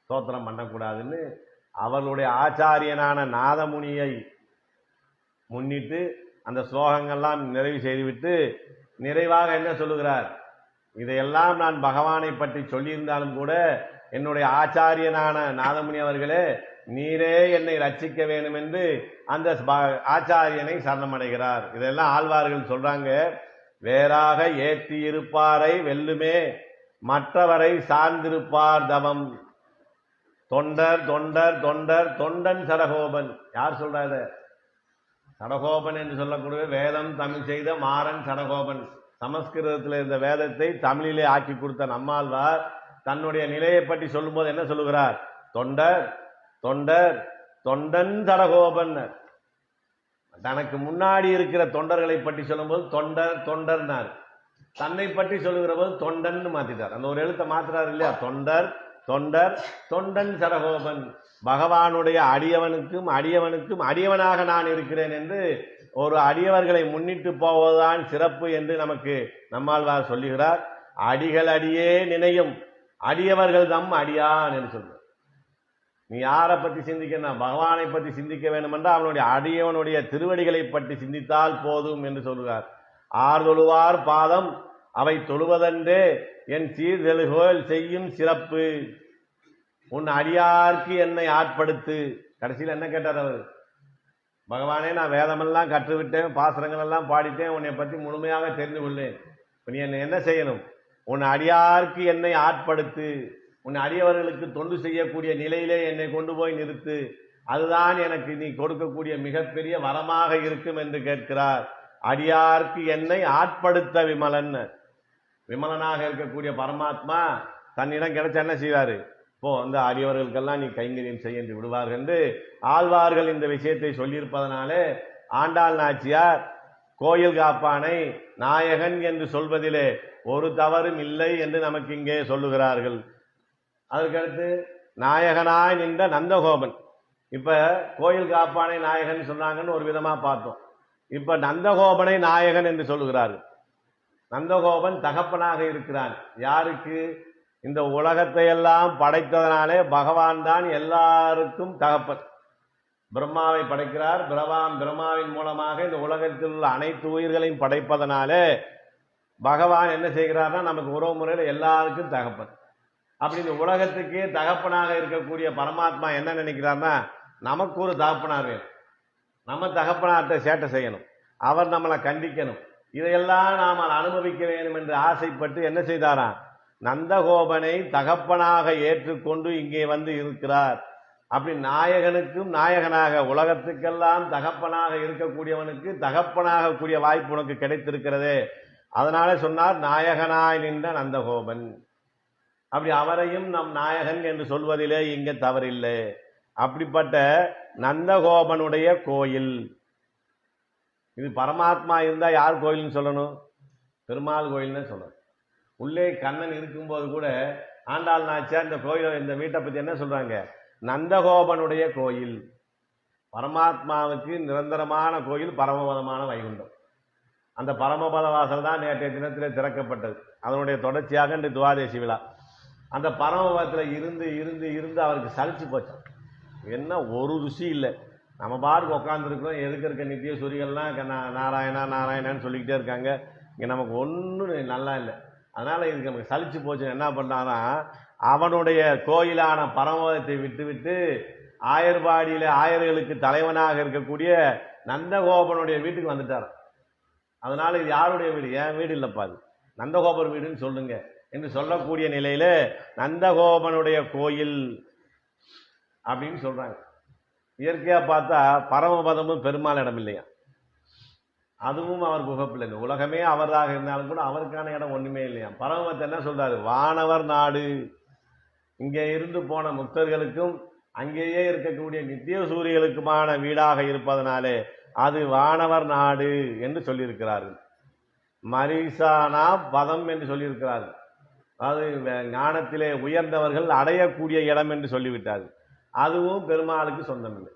சோத்திரம் பண்ணக்கூடாதுன்னு அவர்களுடைய ஆச்சாரியனான நாதமுனியை முன்னிட்டு அந்த ஸ்லோகங்கள்லாம் நிறைவு செய்துவிட்டு நிறைவாக என்ன சொல்லுகிறார்? இதையெல்லாம் நான் பகவானை பற்றி சொல்லியிருந்தாலும் கூட என்னுடைய ஆச்சாரியனான நாதமுனி அவர்களே, நீரே என்னை ரட்சிக்க வேண்டும் என்று அந்த ஆச்சாரியனை சரணமடைகிறார். இதெல்லாம் ஆழ்வார்கள் சொல்றாங்க. வேறாக ஏற்றி இருப்பாரை வெல்லுமே மற்றவரை சார்ந்திருப்பார் தவம். தொண்டர் தொண்டர் தொண்டர் தொண்டன் சடகோபன். யார் சொல்றாத? சடகோபன் என்று சொல்லக்கூடிய வேதம் தமிழ் செய்த மாறன் சடகோபன். சமஸ்கிருதத்தில் இருந்த வேதத்தை தமிழிலே ஆக்கி கொடுத்த நம்மாழ்வார் தன்னுடைய நிலையை பற்றி சொல்லும் போது என்ன சொல்லுகிறார்? தொண்டர் தொண்டர் தொண்டன் சடகோபன். தனக்கு முன்னாடி இருக்கிற தொண்டர்களை பற்றி சொல்லும் போது தொண்டர் தொண்டர்னார். தன்னை பற்றி சொல்லுகிற போது தொண்டன் மாத்திட்டார். அந்த ஒரு எழுத்தை மாத்துறாரு இல்லையா? தொண்டர் தொண்டர் தொண்டன் சடகோபன். பகவானுடைய அடியவனுக்கும் அடியவனுக்கும் அடியவனாக நான் இருக்கிறேன் என்று ஒரு அடியவர்களை முன்னிட்டு போவதுதான் சிறப்பு என்று நமக்கு நம்மாழ்வார் சொல்லுகிறார். அடிகள் அடியே நினையும் அடியவர்கள் தம் அடியான் என்று சொல்றார். நீ யாரை பற்றி சிந்திக்கணும்? பகவானை பற்றி சிந்திக்க வேண்டும் என்றால் அவனுடைய அடியவனுடைய திருவடிகளை பற்றி சிந்தித்தால் போதும் என்று சொல்கிறார். ஆர்தொழுவார் பாதம் அவை தொழுவதென்றே என் சீர்தெழுகோல் செய்யும் சிறப்பு. உன் அடியார்க்கு என்னை ஆட்படுத்து. கடைசியில் என்ன கேட்டார் அவர்? பகவானே, நான் வேதமெல்லாம் கற்றுவிட்டேன், பாசுரங்கள் எல்லாம் பாடிட்டேன், உன்னை பற்றி முழுமையாக தெரிந்து கொள்ளேன். நீ என்னை என்ன செய்யணும்? உன் அடியார்க்கு என்னை ஆட்படுத்து. உன் அடியவர்களுக்கு தொண்டு செய்யக்கூடிய நிலையிலே என்னை கொண்டு போய் நிறுத்து. அதுதான் எனக்கு நீ கொடுக்கக்கூடிய மிகப்பெரிய வரமாக இருக்கும் என்று கேட்கிறார். அடியார்க்கு என்னை ஆட்படுத்த விமலன். விமலனாக இருக்கக்கூடிய பரமாத்மா தன்னிடம் கிடைச்ச என்ன செய்வாரு? இப்போ இந்த அடியவர்களுக்கெல்லாம் நீ கைங்கரியம் செய்ய என்று விடுவார்கள் என்று ஆழ்வார்கள் இந்த விஷயத்தை சொல்லியிருப்பதனாலே ஆண்டாள் நாச்சியார் கோயில் காப்பானை நாயகன் என்று சொல்வதிலே ஒரு தவறும் இல்லை என்று நமக்கு இங்கே சொல்லுகிறார்கள். அதற்கடுத்து நாயகனாய் நின்ற நந்தகோபன். இப்ப கோயில் காப்பானை நாயகன் சொன்னாங்கன்னு ஒரு விதமா பார்த்தோம். இப்ப நந்தகோபனை நாயகன் என்று சொல்லுகிறார்கள். நந்தகோபன் தகப்பனாக இருக்கிறான். யாருக்கு? இந்த உலகத்தை எல்லாம் படைத்ததனாலே பகவான் தான் எல்லாருக்கும் தகப்பன். பிரம்மாவை படைக்கிறார். பிரம்மாவின் மூலமாக இந்த உலகத்தில் உள்ள அனைத்து உயிர்களையும் படைப்பதனாலே பகவான் என்ன செய்கிறார்னா நமக்கு உறவு முறையில் எல்லாருக்கும் தகப்பன். அப்படி இந்த உலகத்துக்கே தகப்பனாக இருக்கக்கூடிய பரமாத்மா என்ன நினைக்கிறார்னா நமக்கு ஒரு தகப்பனார் வேணும். நம்ம தகப்பனார்ட்ட சேட்டை செய்யணும், அவர் நம்மளை கண்டிக்கணும், இதையெல்லாம் நாம் அனுபவிக்க வேண்டும் என்று ஆசைப்பட்டு என்ன செய்தாராம்? நந்தகோபனை தகப்பனாக ஏற்றுக்கொண்டு இங்கே வந்து இருக்கிறார். அப்படி நாயகனுக்கும் நாயகனாக உலகத்துக்கெல்லாம் தகப்பனாக இருக்கக்கூடியவனுக்கு தகப்பனாக கூடிய வாய்ப்பு உனக்கு கிடைத்திருக்கிறதே. அதனால சொன்னார் நாயகனாய் நின்ற நந்தகோபன். அப்படி அவரையும் நம் நாயகன் என்று சொல்வதிலே இங்க தவறில்லை. அப்படிப்பட்ட நந்தகோபனுடைய கோயில் இது. பரமாத்மா இருந்தா யார் கோயில்னு சொல்லணும்? பெருமாள் கோயில்னு சொல்லணும். உள்ளே கண்ணன் இருக்கும்போது கூட ஆண்டாள் நாச்சியார் இந்த கோயிலை இந்த வீட்டை பத்தி என்ன சொல்றாங்க? நந்தகோபனுடைய கோயில். பரமாத்மாவுக்கு நிரந்தரமான கோயில் பரமபதமான வைகுண்டம். அந்த பரமபத வாசல் தான் நேற்றைய தினத்திலே திறக்கப்பட்டது. அதனுடைய தொடர்ச்சியாக இன்று துவாதேசி விழா. அந்த பரமபதத்தில் இருந்து இருந்து இருந்து அவருக்கு சலிச்சு போச்சான். என்ன ஒரு ருசி இல்லை. நம்ம பாட்டுக்கு உட்காந்துருக்கிறோம். எதுக்கு இருக்க நித்திய சூரியர்கள்லாம் நாராயணா நாராயணான்னு சொல்லிக்கிட்டே இருக்காங்க. இங்கே நமக்கு ஒன்றும் நல்லா இல்லை. அதனால இதுக்கு நமக்கு சலிச்சு போச்சு. என்ன பண்ணானா அவனுடைய கோயிலான பரமபதத்தை விட்டு விட்டு ஆயர்பாடியில ஆயர்களுக்கு தலைவனாக இருக்கக்கூடிய நந்தகோபனுடைய வீட்டுக்கு வந்துட்டார். அதனால இது யாருடைய வீடு? என் வீடு இல்லப்பா, அது நந்தகோபர் வீடுன்னு சொல்லுங்க என்று சொல்லக்கூடிய நிலையில நந்தகோபனுடைய கோயில் அப்படின்னு சொல்றாங்க. இயற்கையா பார்த்தா பரமபதமும் பெருமாள் இடம் இல்லையா, அதுவும் அவர் புகப்பில்லை. இந்த உலகமே அவராக இருந்தாலும் கூட அவருக்கான இடம் ஒண்ணுமே இல்லையா. பரமபதத்தை என்ன சொல்றாரு? வானவர் நாடு. இங்கே இருந்து போன முக்தர்களுக்கும் அங்கேயே இருக்கக்கூடிய நித்திய சூரியர்களுக்குமான வீடாக இருப்பதனாலே அது வானவர் நாடு என்று சொல்லியிருக்கிறார்கள். மரிசானா பதம் என்று சொல்லியிருக்கிறார்கள். அது ஞானத்திலே உயர்ந்தவர்கள் அடையக்கூடிய இடம் என்று சொல்லிவிட்டார்கள். அதுவும் பெருமாளுக்கு சொந்தமில்லை.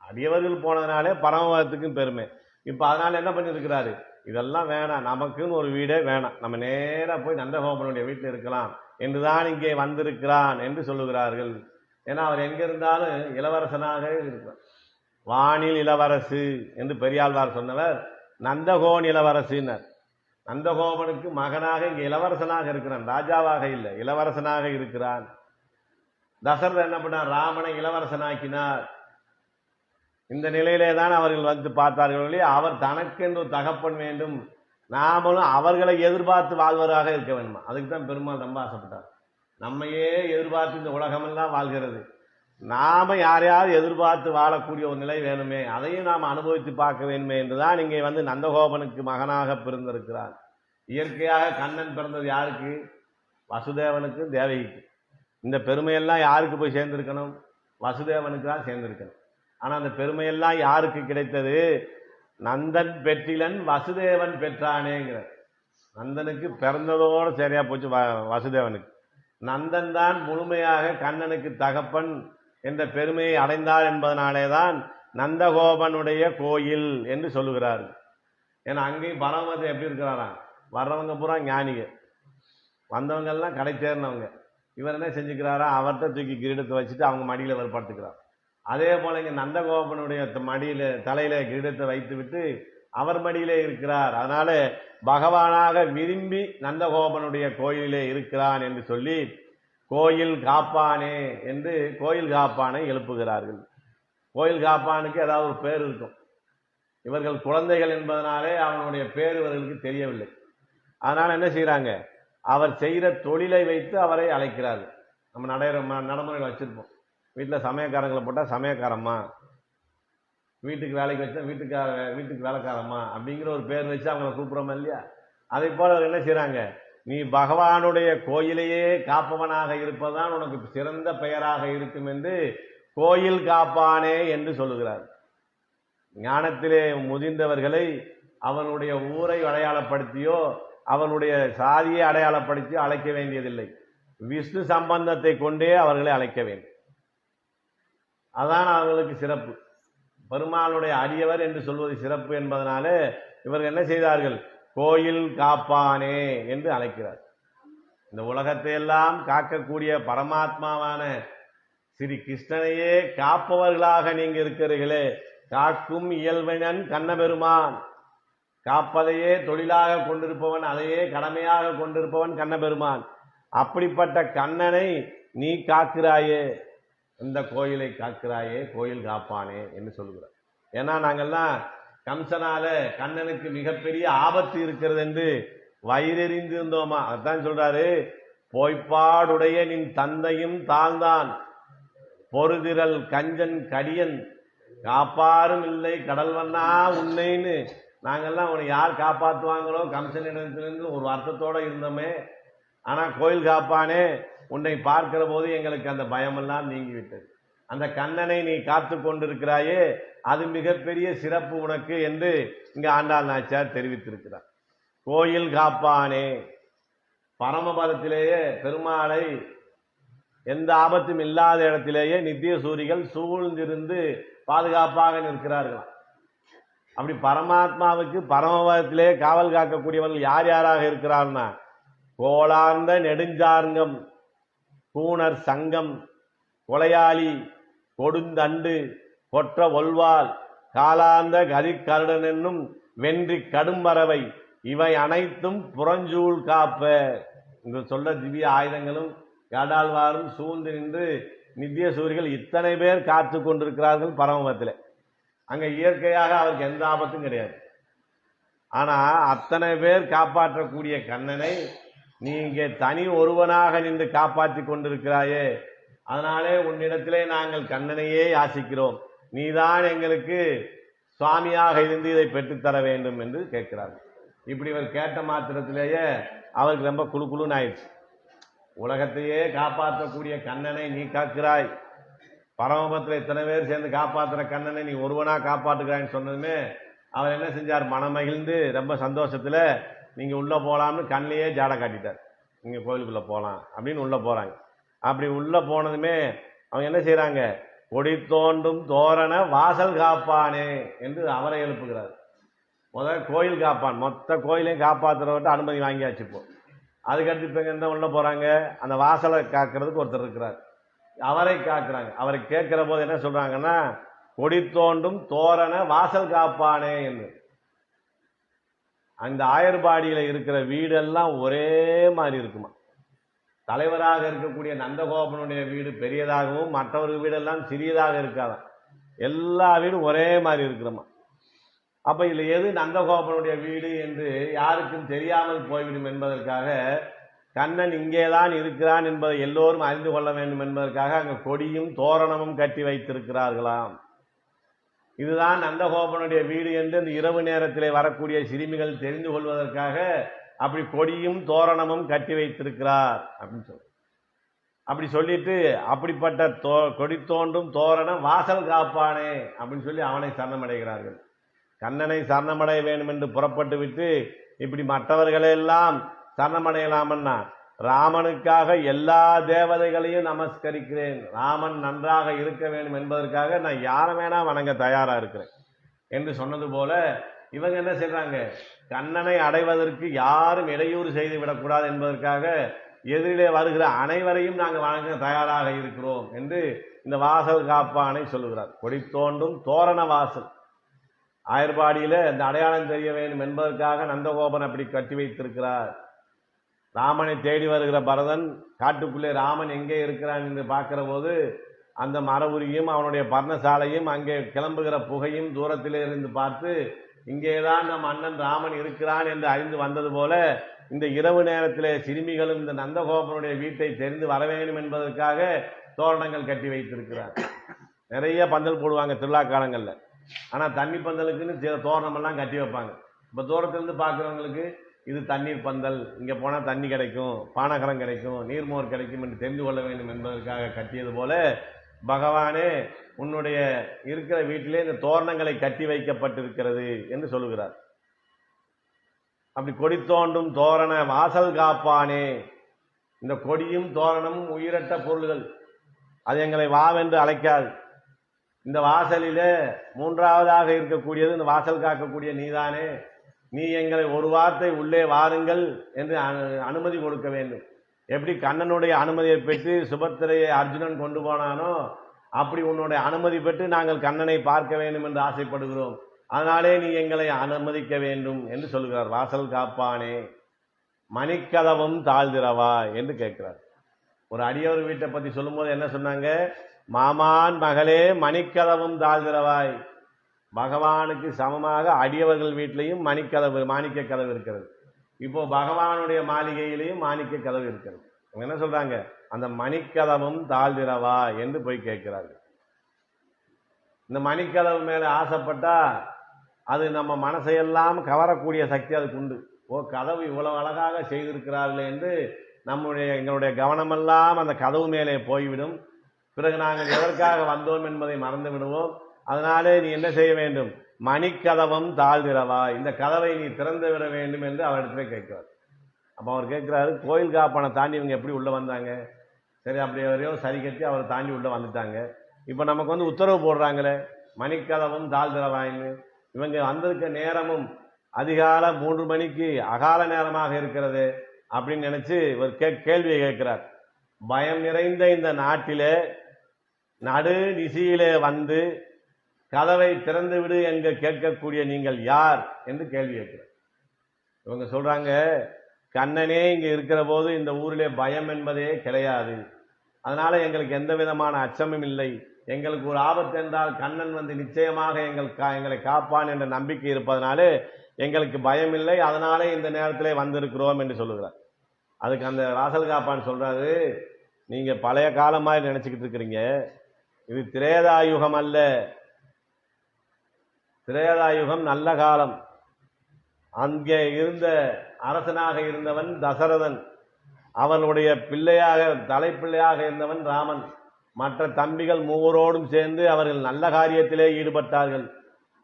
அடியவர்கள் போனதுனாலே பரமபதத்துக்கும் பெருமை. இப்ப அதனால என்ன பண்ணிருக்கிறாரு? இதெல்லாம் வேணாம், நமக்குன்னு ஒரு வீடே வேணாம், நம்ம நேரா போய் நந்தகோபனுடைய வீட்டில் இருக்கலாம் என்றுதான் இங்கே வந்திருக்கிறான் என்று சொல்லுகிறார்கள். ஏன்னா அவர் எங்க இருந்தாலும் இளவரசனாக இருக்கிறார். வானில் இளவரசு என்று பெரியாழ்வார் சொன்னவர் நந்தகோன் இளவரசினர். நந்தகோபனுக்கு மகனாக இங்கே இளவரசனாக இருக்கிறான், ராஜாவாக இல்லை, இளவரசனாக இருக்கிறான். தசரதர் என்ன பண்ணார்? ராமனை இளவரசனாக்கினார். இந்த நிலையிலே தான் அவர்கள் வந்து பார்த்தார்களே. அவர் தனக்கென்று ஒரு தகப்பன் வேண்டும், நாமளும் அவர்களை எதிர்பார்த்து வாழ்வராக இருக்க வேண்டுமா. அதுக்கு தான் பெருமாள் ரொம்ப ஆசைப்பட்டார். நம்மையே எதிர்பார்த்து இந்த உலகமெல்லாம் வாழ்கிறது, நாம யாரையாவது எதிர்பார்த்து வாழக்கூடிய ஒரு நிலை வேணுமே, அதையும் நாம் அனுபவித்து பார்க்க வேண்டுமே என்றுதான் இங்கே வந்து நந்தகோபனுக்கு மகனாக பிறந்திருக்கிறார். இயற்கையாக கண்ணன் பிறந்தது யாருக்கு? வசுதேவனுக்கு தேவகிக்கு. இந்த பெருமையெல்லாம் யாருக்கு போய் சேர்ந்திருக்கணும்? வசுதேவனுக்கு தான் சேர்ந்திருக்கணும். ஆனா அந்த பெருமையெல்லாம் யாருக்கு கிடைத்தது? நந்தன் பெற்றிலன் வசுதேவன் பெற்றானேங்கிற. நந்தனுக்கு பிறந்ததோடு சரியா போச்சு வசுதேவனுக்கு. நந்தன் தான் முழுமையாக கண்ணனுக்கு தகப்பன் என்ற பெருமையை அடைந்தார் என்பதனாலே தான் நந்தகோபனுடைய கோயில் என்று சொல்லுகிறார். ஏன்னா அங்கேயும் பரமபதம் எப்படி இருக்கிறாராம்? வர்றவங்க பூரா ஞானிக, வந்தவங்க எல்லாம் கடை தேர்ந்தவங்க. இவர் என்ன செஞ்சுக்கிறாரா? அவர்கிட்ட தூக்கி கிரீடத்தை வச்சுட்டு அவங்க மடியில அவர் படுத்துக்கிறார். அதே போல இங்க நந்தகோபனுடைய மடியில தலையில கிரீடத்தை வைத்து விட்டு அவர் மடியிலே இருக்கிறார். அதனால பகவானாக விரும்பி நந்தகோபனுடைய கோயிலே இருக்கிறான் என்று சொல்லி கோயில் காப்பானே என்று கோயில் காப்பானை எழுப்புகிறார்கள். கோயில் காப்பானுக்கு ஏதாவது ஒரு பேர் இருக்கும். இவர்கள் குழந்தைகள் என்பதனாலே அவனுடைய பேர் இவர்களுக்கு தெரியவில்லை. அதனால என்ன செய்யறாங்க? அவர் செய்கிற தொழிலை வைத்து அவரை அழைக்கிறார்கள். நம்ம நடைமுறையில் வச்சிருப்போம். வீட்டில் சமயக்காரங்களை போட்டால் சமயக்காரம்மா, வீட்டுக்கு வேலைக்கு வச்சா வீட்டுக்கு வேலைக்காரம்மா அப்படிங்கிற ஒரு பேர் வச்சு அவங்களை கூப்பிடுறோமா இல்லையா? அதை போல என்ன செய்யறாங்க? நீ பகவானுடைய கோயிலையே காப்பவனாக இருப்பதுதான் உனக்கு சிறந்த பெயராக இருக்கும் என்று கோயில் காப்பானே என்று சொல்லுகிறார். ஞானத்திலே முதிர்ந்தவர்களை அவனுடைய ஊரை அடையாளப்படுத்தியோ அவனுடைய சாதியை அடையாளப்படுத்தியோ அழைக்க வேண்டியதில்லை. விஷ்ணு சம்பந்தத்தை கொண்டே அவர்களை அழைக்க வேண்டும். அதான் அவர்களுக்கு சிறப்பு. பெருமாளுடைய அடியவர் என்று சொல்வது சிறப்பு என்பதனால இவர்கள் என்ன செய்தார்கள்? கோயில் காப்பானே என்று அழைக்கிறார். இந்த உலகத்தை எல்லாம் காக்கக்கூடிய பரமாத்மாவான ஸ்ரீ கிருஷ்ணனையே காப்பவர்களாக நீங்க இருக்கிறீர்களே, காக்கும் இயல்பினன் கண்ணபெருமான். காப்பதையே தொழிலாக கொண்டிருப்பவன், அதையே கடமையாக கொண்டிருப்பவன் கண்ணபெருமான். அப்படிப்பட்ட கண்ணனை நீ காக்கிறாயே, இந்த கோயிலை காக்கிறாயே, கோயில் காப்பானே என்று சொல்லுகிறார். ஏன்னா நாங்கள்லாம் கம்சனால கண்ணனுக்கு மிகப்பெரிய ஆபத்து இருக்கிறது என்று வயிறெறிந்து இருந்தோமா. அதான் சொல்றாரு, போய்ப்பாடுடைய நின் தந்தையும் தாழ்ந்தான், பொறுதிரல் கஞ்சன் கடியன் காப்பாரும் இல்லை கடல் வண்ணா உன்னைன்னு நாங்கள்லாம் அவனை யார் காப்பாற்றுவாங்களோ கம்சனிடத்திலிருந்து ஒரு அர்த்தத்தோட இருந்தோமே. ஆனா கோயில் காப்பானே, உன்னை பார்க்கிற போது எங்களுக்கு அந்த பயமெல்லாம் நீங்கிவிட்டது. அந்த கண்ணனை நீ காத்து கொண்டிருக்கிறாயே, அது மிகப்பெரிய சிறப்பு உனக்கு என்று இங்க ஆண்டாள் நாச்சியார் தெரிவித்திருக்கிறார். கோயில் காப்பானே, பரமபதத்திலேயே பெருமாளை எந்த ஆபத்தும் இல்லாத இடத்திலேயே நித்திய சூரிகள் சூழ்ந்திருந்து பாதுகாப்பாக நிற்கிறார்களாம். அப்படி பரமாத்மாவுக்கு பரமபதத்திலே காவல் காக்கக்கூடியவர்கள் யார் யாராக இருக்கிறார்னா, கோளார்ந்த நெடுஞ்சார்ங்கம், கூணர் சங்கம், கொலையாளி, கொடுந்தண்டு, கொற்ற ஒல்வால், காலாந்த கதிர்கருடன் என்னும் வென்றி கடும்பறவை, இவை அனைத்தும் புறஞ்சூழ் காப்ப. இங்கு சொல்ல திவ்ய ஆயுதங்களும் யாடாழ்வாரும் சூழ்ந்து நின்று நித்திய சூரிகள் இத்தனை பேர் காத்து கொண்டிருக்கிறார்கள் பரமபதத்தில். அங்க இயற்கையாக அவருக்கு எந்த ஆபத்தும் கிடையாது. ஆனா அத்தனை பேர் காப்பாற்றக்கூடிய கண்ணனை நீ இங்கே தனி ஒருவனாக நின்று காப்பாற்றி கொண்டிருக்கிறாயே, அதனாலே உன்னிடத்திலே நாங்கள் கண்ணனையே யாசிக்கிறோம், நீதான் எங்களுக்கு சுவாமியாக இருந்து இதை பெற்றுத்தர வேண்டும் என்று கேட்கிறார்கள். இப்படி இவர் கேட்ட மாத்திரத்திலேயே அவருக்கு ரொம்ப குழுக்குழுன்னு ஆயிடுச்சு. உலகத்தையே காப்பாற்றக்கூடிய கண்ணனை நீ காக்கிறாய், பரமபத்தில் இத்தனை பேர் சேர்ந்து காப்பாற்றுற கண்ணனை நீ ஒருவனா காப்பாற்றுகிறாய்ன்னு சொன்னதுமே அவர் என்ன செஞ்சார்? மனமகிழ்ந்து ரொம்ப சந்தோஷத்துல நீங்க உள்ள போலாம்னு கண்ணிலேயே ஜாடை காட்டிட்டார். நீங்க கோயிலுக்குள்ள போலாம் அப்படின்னு உள்ள போறாங்க. அப்படி உள்ள போனதுமே அவங்க என்ன செய்யறாங்க? கொடி தோண்டும் தோரண வாசல் காப்பானே என்று அவரை எழுப்புகிறார். முதல்ல கோயில் காப்பான், மொத்த கோயிலையும் காப்பாற்றுறவர்கிட்ட அனுமதி வாங்கியாச்சு. இப்போ அதுக்கடுத்து இப்ப என்ன உள்ள போறாங்க? அந்த வாசலை காக்கிறதுக்கு ஒருத்தர் இருக்கிறார், அவரை காக்குறாங்க. அவரை கேட்கிற போது என்ன சொல்றாங்கன்னா, கொடி தோண்டும் தோரண வாசல் காப்பானே என்று. அந்த ஆயர்பாடியில இருக்கிற வீடெல்லாம் ஒரே மாதிரி இருக்குமா. தலைவராக இருக்கக்கூடிய நந்தகோபனுடைய வீடு பெரியதாகவும் மற்றவர்கள் வீடெல்லாம் சிறியதாக இருக்காதான். எல்லா வீடும் ஒரே மாதிரி இருக்கிறோமா. அப்ப இதுல எது நந்தகோபனுடைய வீடு என்று யாருக்கும் தெரியாமல் போய்விடும் என்பதற்காக கண்ணன் இங்கேதான் இருக்கிறான் என்பதை எல்லோரும் அறிந்து கொள்ள வேண்டும் என்பதற்காக அங்க கொடியும் தோரணமும் கட்டி வைத்திருக்கிறார்களாம். இதுதான் நந்தகோபனுடைய வீடு என்று இந்த இரவு நேரத்திலே வரக்கூடிய சிறுமிகள் தெரிந்து கொள்வதற்காக அப்படி கொடியும் தோரணமும் கட்டி வைத்திருக்கிறார் அப்படின்னு சொல்லி, அப்படி சொல்லிட்டு அப்படிப்பட்ட கொடி தோண்டும் தோரணம் வாசல் காப்பானே அப்படின்னு சொல்லி அவனை சரணமடைகிறார்கள். கண்ணனை சரணமடைய வேண்டும் என்று புறப்பட்டு விட்டு இப்படி மற்றவர்களெல்லாம் சரணமடையலாமன்னா, ராமனுக்காக எல்லா தேவதைகளையும் நமஸ்கரிக்கிறேன், ராமன் நன்றாக இருக்க வேண்டும் என்பதற்காக நான் யாரை வேணா வணங்க தயாரா இருக்கிறேன் என்று சொன்னது போல இவங்க என்ன செய்றாங்க? கண்ணனை அடைவதற்கு யாரும் இடையூறு செய்து விடக்கூடாது என்பதற்காக எதிரிலே வருகிற அனைவரையும் நாங்கள் வணங்க தயாராக இருக்கிறோம் என்று இந்த வாசல் காப்பானை சொல்லுகிறார். கொடி தோண்டும் தோரண வாசல். ஆயர்பாடியில இந்த அடையாளம் தெரிய வேண்டும் என்பதற்காக நந்தகோபன் அப்படி கட்டி வைத்திருக்கிறார். ராமனை தேடி வருகிற பரதன் காட்டுக்குள்ளே ராமன் எங்கே இருக்கிறான் என்று பார்க்கிற போது அந்த மரபுரியும் அவனுடைய பர்ணசாலையும் அங்கே கிளம்புகிற புகையும் தூரத்திலே இருந்து பார்த்து இங்கேதான் நம் அண்ணன் ராமன் இருக்கிறான் என்று அறிந்து வந்தது போல இந்த இரவு நேரத்திலே சிறுமிகளும் இந்த நந்தகோபனுடைய வீட்டை தெரிந்து வர வேண்டும் என்பதற்காக தோரணங்கள் கட்டி வைத்திருக்கிறார். நிறைய பந்தல் போடுவாங்க திருவிழா காலங்கள்ல. ஆனா தண்ணி பந்தலுக்குன்னு சில தோரணம் எல்லாம் கட்டி வைப்பாங்க. இப்ப தூரத்திலிருந்து பார்க்கிறவங்களுக்கு இது தண்ணீர் பந்தல், இங்கே போனால் தண்ணி கிடைக்கும், பானகரம் கிடைக்கும், நீர்மோர் கிடைக்கும் என்று தெரிந்து கொள்ள வேண்டும் என்பதற்காக கட்டியது போல பகவானே உன்னுடைய இருக்கிற வீட்டிலே இந்த தோரணங்களை கட்டி வைக்கப்பட்டிருக்கிறது என்று சொல்லுகிறார். அப்படி கொடி தோண்டும் தோரண வாசல் காப்பானே, இந்த கொடியும் தோரணமும் உயிரற்ற பொருள்கள், அது எங்களை வாவென்று அழைக்காது. இந்த வாசலிலே மூன்றாவதாக இருக்கக்கூடியது இந்த வாசல் காக்கக்கூடிய நீதானே, நீ எங்களை ஒரு வார்த்தை உள்ளே வாருங்கள் என்று அனுமதி கொடுக்க வேண்டும். எப்படி கண்ணனுடைய அனுமதியை பெற்று சுபத்திரையை அர்ஜுனன் கொண்டு போனானோ அப்படி உன்னுடைய அனுமதி பெற்று நாங்கள் கண்ணனை பார்க்க வேண்டும் என்று ஆசைப்படுகிறோம். அதனாலே நீ எங்களை அனுமதிக்க வேண்டும் என்று சொல்கிறார். வாசல் காப்பானே மணிக்கதவும் தாழ்திரவா என்று கேட்கிறார். ஒரு அடியவர் வீட்டை பத்தி சொல்லும் போது என்ன சொன்னாங்க? மாமான் மகளே மணிக்கதவும் தாழ்திரவாய். பகவானுக்கு சமமாக அடியவர்கள் வீட்டிலையும் மணிக்கதவு மாணிக்க கதவு இருக்கிறது. இப்போ பகவானுடைய மாளிகையிலையும் மாணிக்க கதவு இருக்கிறது. அவங்க என்ன சொல்றாங்க? அந்த மணிக்கதவும் தாழ்திரவா என்று போய் கேட்கிறார்கள். இந்த மணிக்கதவு மேல ஆசைப்பட்டா அது நம்ம மனசையெல்லாம் கவரக்கூடிய சக்தி அதுக்கு உண்டு. ஓ, கதவு இவ்வளவு அழகாக செய்திருக்கிறார்கள் என்று எங்களுடைய கவனமெல்லாம் அந்த கதவு மேலே போய்விடும். பிறகு நாங்கள் எதற்காக வந்தோம் என்பதை மறந்து விடுவோம். அதனாலே நீ என்ன செய்ய வேண்டும்? மணிக்கதவும் தாழ்திரவா, இந்த கதவை நீ திறந்து விட வேண்டும் என்று அவரிடத்துல கேட்கிறார். அப்போ அவர் கேட்கிறாரு, கோயில் காப்பானை தாண்டி இவங்க எப்படி உள்ள வந்தாங்க? சரி, அப்படி வரையோ சரி கட்டி அவரை தாண்டி உள்ள வந்துட்டாங்க. இப்போ நமக்கு வந்து உத்தரவு போடுறாங்களே மணிக்கதவும் தாழ்திரவாயின்னு. இவங்க வந்திருக்க நேரமும் அதிகாலை 3 மணிக்கு அகால நேரமாக இருக்கிறது அப்படின்னு நினைச்சு ஒரு கேள்வியை கேட்கிறார். பயம் நிறைந்த இந்த நாட்டிலே நடு நிசியிலே வந்து கதவை திறந்து விடு என்று கேட்கக்கூடிய நீங்கள் யார் என்று கேள்வி கேட்கிறார். இவங்க சொல்றாங்க, கண்ணனே இங்க இருக்கிற போது இந்த ஊரிலே பயம் என்பதே கிடையாது. அதனால எங்களுக்கு எந்த விதமான அச்சமும் இல்லை. எங்களுக்கு ஒரு ஆபத்து என்றால் கண்ணன் வந்து நிச்சயமாக எங்களை காப்பான் என்ற நம்பிக்கை இருப்பதனாலே எங்களுக்கு பயம் இல்லை. அதனாலே இந்த நேரத்திலே வந்திருக்கிறோம் என்று சொல்லுகிறார். அதுக்கு அந்த வாசல் காப்பான் சொல்றாரு, நீங்க பழைய காலமாக நினைச்சுக்கிட்டு இருக்கிறீங்க. இது திரேதாயுகம் அல்ல. திரேதாயுகம் நல்ல காலம். அங்கே இருந்த அரசனாக இருந்தவன் தசரதன், அவனுடைய பிள்ளையாக தலைப்பிள்ளையாக இருந்தவன் ராமன். மற்ற தம்பிகள் மூவரோடும் சேர்ந்து அவர்கள் நல்ல காரியத்திலே ஈடுபட்டார்கள்.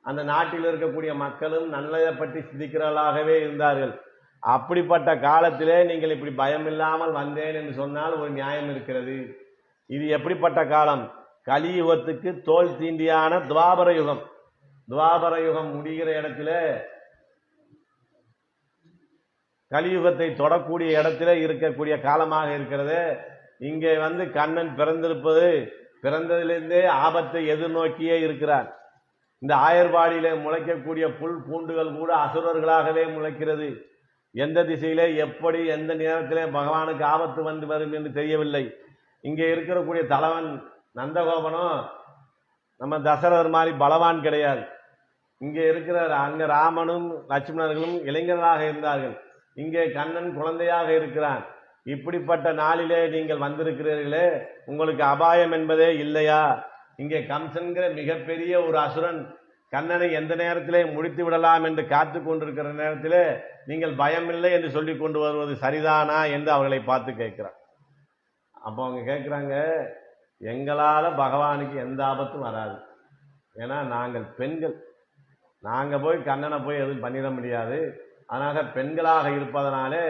அந்த நாட்டில் இருக்கக்கூடிய மக்களும் நல்லதை பற்றி சிந்திக்கிறவர்களாகவே இருந்தார்கள். அப்படிப்பட்ட காலத்திலே நீங்கள் இப்படி பயம் இல்லாமல் வந்தேன் என்று சொன்னால் ஒரு நியாயம் இருக்கிறது. இது எப்படிப்பட்ட காலம்? கலியுகத்துக்கு தோல் தீண்டியான துவாபர யுகம். துவாபர யுகம் முடிகிற இடத்துல, கலியுகத்தை தொடக்கூடிய இடத்துல இருக்கக்கூடிய காலமாக இருக்கிறது. இங்கே வந்து கண்ணன் பிறந்திருப்பது பிறந்ததிலிருந்தே ஆபத்தை எதிர்நோக்கியே இருக்கிறார். இந்த ஆயர்பாடியிலே முளைக்கக்கூடிய புல் பூண்டுகள் கூட அசுரர்களாகவே முளைக்கிறது. எந்த திசையிலே எப்படி எந்த நேரத்திலே பகவானுக்கு ஆபத்து வந்து வரும் என்று தெரியவில்லை. இங்கே இருக்கக்கூடிய தலைவன் நந்தகோபனும் நம்ம தசரதர் மாதிரி பலவான் கிடையாது. இங்கே இருக்கிற அங்க ராமனும் லட்சுமணர்களும் இளைஞர்களாக இருந்தார்கள். இங்கே கண்ணன் குழந்தையாக இருக்கிறான். இப்படிப்பட்ட நாளிலே நீங்கள் வந்திருக்கிறீர்களே, உங்களுக்கு அபாயம் என்பதே இல்லையா? இங்கே கம்சன்கிற மிகப்பெரிய ஒரு அசுரன் கண்ணனை எந்த நேரத்திலே முடித்து விடலாம் என்று காத்து கொண்டிருக்கிற நேரத்திலே நீங்கள் பயமில்லை என்று சொல்லி கொண்டு வருவது சரிதானா என்று அவர்களை பார்த்து கேட்கிறார். அப்போ அவங்க கேட்குறாங்க, எங்களால் பகவானுக்கு எந்த ஆபத்தும் வராது. ஏன்னா நாங்கள் பெண்கள், நாங்கள் போய் கண்ணனை போய் எதுவும் பண்ணிட முடியாது. அதனால பெண்களாக இருப்பதனாலே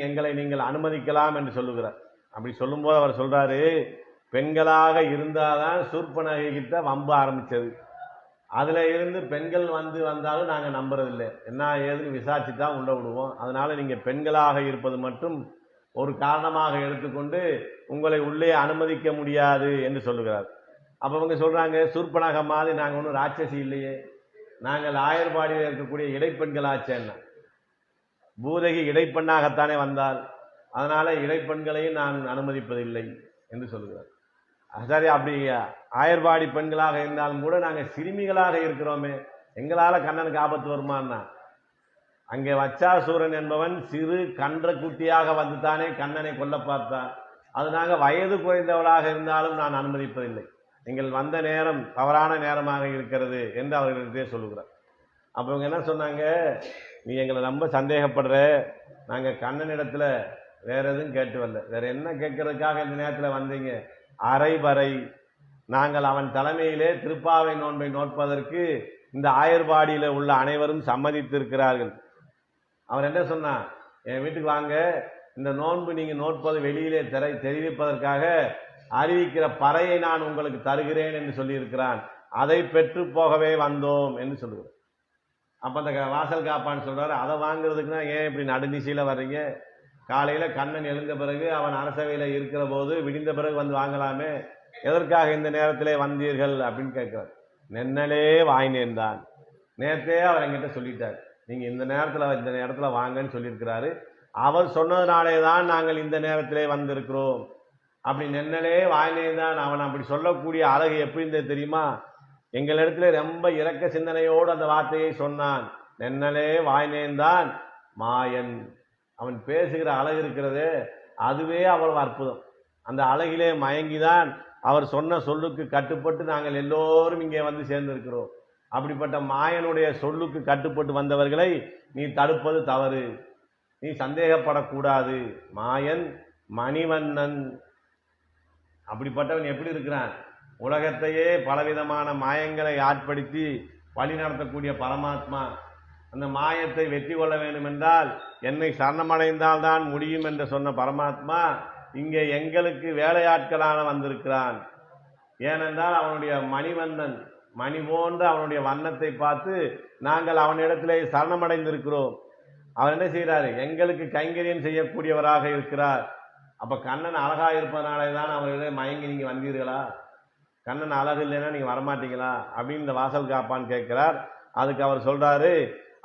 எங்களை நீங்கள் அனுமதிக்கலாம் என்று சொல்லுகிறார். அப்படி சொல்லும்போது அவர் சொல்றாரு, பெண்களாக இருந்தாதான் சூர்பனகை கிட்ட வம்பு ஆரம்பிச்சது. அதுல இருந்து பெண்கள் வந்தாலும் நாங்க நம்புறதில்லை. என்ன ஏதுன்னு விசாரிச்சு தான் உள்ள விடுவோம். அதனால நீங்க பெண்களாக இருப்பது மட்டும் ஒரு காரணமாக எடுத்துக்கொண்டு உங்களை உள்ளே அனுமதிக்க முடியாது என்று சொல்லுகிறார். அப்ப அவங்க சொல்றாங்க, சூர்பனக மாதிரி நாங்க ஒன்றும் ராட்சசி இல்லையே, நாங்கள் ஆயர்பாடியில் இருக்கக்கூடிய இடைப்பெண்களாச்சேன்னா. பூதகி இடைப்பெண்ணாகத்தானே வந்தால், அதனால இடைப்பெண்களையும் நான் அனுமதிப்பதில்லை என்று சொல்லுகிறார். சரி, அப்படி ஆயர்பாடி பெண்களாக இருந்தாலும் கூட நாங்கள் சிறுமிகளாக இருக்கிறோமே, எங்களால கண்ணனுக்கு ஆபத்து வருமானா? அங்கே வச்சாசூரன் என்பவன் சிறு கன்ற குட்டியாக வந்துதானே கண்ணனை கொல்ல பார்த்தான். அது நாங்கள் வயது குறைந்தவளாக இருந்தாலும் நான் அனுமதிப்பதில்லை. நீங்கள் வந்த நேரம் தவறான நேரமாக இருக்கிறது என்று அவர்களிடத்தே சொல்லுகிறார். அப்ப இவங்க என்ன சொன்னாங்க, நீ எங்களை ரொம்ப சந்தேகப்படுற, நாங்க கண்ணனிடத்துல வேற எதுவும் கேட்டு வரல, வேற என்ன கேட்கறதுக்காக இந்த நேரத்தில் வந்தீங்க? அரைபறை நாங்கள் அவன் தலைமையிலே திருப்பாவை நோன்பை நோட்பதற்கு இந்த ஆயர்பாடியில உள்ள அனைவரும் சம்மதித்திருக்கிறார்கள். அவர் என்ன சொன்னா, என் வீட்டுக்கு வாங்க, இந்த நோன்பு நீங்க நோட்பது வெளியிலே தெரிவிப்பதற்காக அறிவிக்கிற பறையை நான் உங்களுக்கு தருகிறேன் என்று சொல்லி இருக்கிறான். அதை பெற்று போகவே வந்தோம் என்று சொல்லுகிறேன். அப்ப அந்த வாசல் காப்பான்னு சொல்றாரு, அதை வாங்குறதுக்குன்னா ஏன் இப்படி நடுநிசையில வர்றீங்க? காலையில கண்ணன் எழுந்த பிறகு அவன் அரசவையில இருக்கிற போது விடிந்த பிறகு வந்து வாங்கலாமே, எதற்காக இந்த நேரத்திலே வந்தீர்கள் அப்படின்னு கேட்கிறார். நென்னலே வாய் நேர்ந்தான். நேரத்தே அவர் என்கிட்ட சொல்லிட்டார், நீங்க இந்த இடத்துல வாங்கன்னு சொல்லியிருக்கிறாரு. அவர் சொன்னதுனாலே தான் நாங்கள் இந்த நேரத்திலே வந்திருக்கிறோம். அப்படி நென்னலே வாய் நேர்ந்தான். அவன் அப்படி சொல்லக்கூடிய அழகு எப்படி இருந்தது தெரியுமா? எங்களிடத்துல ரொம்ப இரக்க சிந்தனையோடு அந்த வார்த்தையை சொன்னான். நென்னலே வாய் நேர்ந்தான் மாயன். அவன் பேசுகிற அழகு இருக்கிறது, அதுவே அவ்வளவு அற்புதம். அந்த அழகிலே மயங்கிதான் அவர் சொன்ன சொல்லுக்கு கட்டுப்பட்டு நாங்கள் எல்லோரும் இங்கே வந்து சேர்ந்திருக்கிறோம். அப்படிப்பட்ட மாயனுடைய சொல்லுக்கு கட்டுப்பட்டு வந்தவர்களை நீ தடுப்பது தவறு, நீ சந்தேகப்படக்கூடாது. மாயன் மணிவண்ணன். அப்படிப்பட்டவன் எப்படி இருக்கிறான்? உலகத்தையே பலவிதமான மாயங்களை ஆட்படுத்தி வழி நடத்தக்கூடிய பரமாத்மா. அந்த மாயத்தை வெற்றி கொள்ள வேண்டும் என்றால் என்னை சரணமடைந்தால் தான் முடியும் என்று சொன்ன பரமாத்மா இங்கே எங்களுக்கு வேலையாட்களான வந்திருக்கிறான். ஏனென்றால் அவனுடைய மணிவண்ணன், மணி போன்ற அவனுடைய வண்ணத்தை பார்த்து நாங்கள் அவனிடத்திலே சரணமடைந்திருக்கிறோம். அவர் என்ன செய்கிறாரு? எங்களுக்கு கைங்கரியம் செய்யக்கூடியவராக இருக்கிறார். அப்ப கண்ணன் அழகா இருப்பதனாலே தான் அவர்களை மயங்கி நீங்க வந்தீர்களா? கண்ணன் அழகு இல்லைன்னா நீங்க வரமாட்டீங்களா அப்படின்னு இந்த வாசல் காப்பான் கேட்கிறார். அதுக்கு அவர் சொல்றாரு,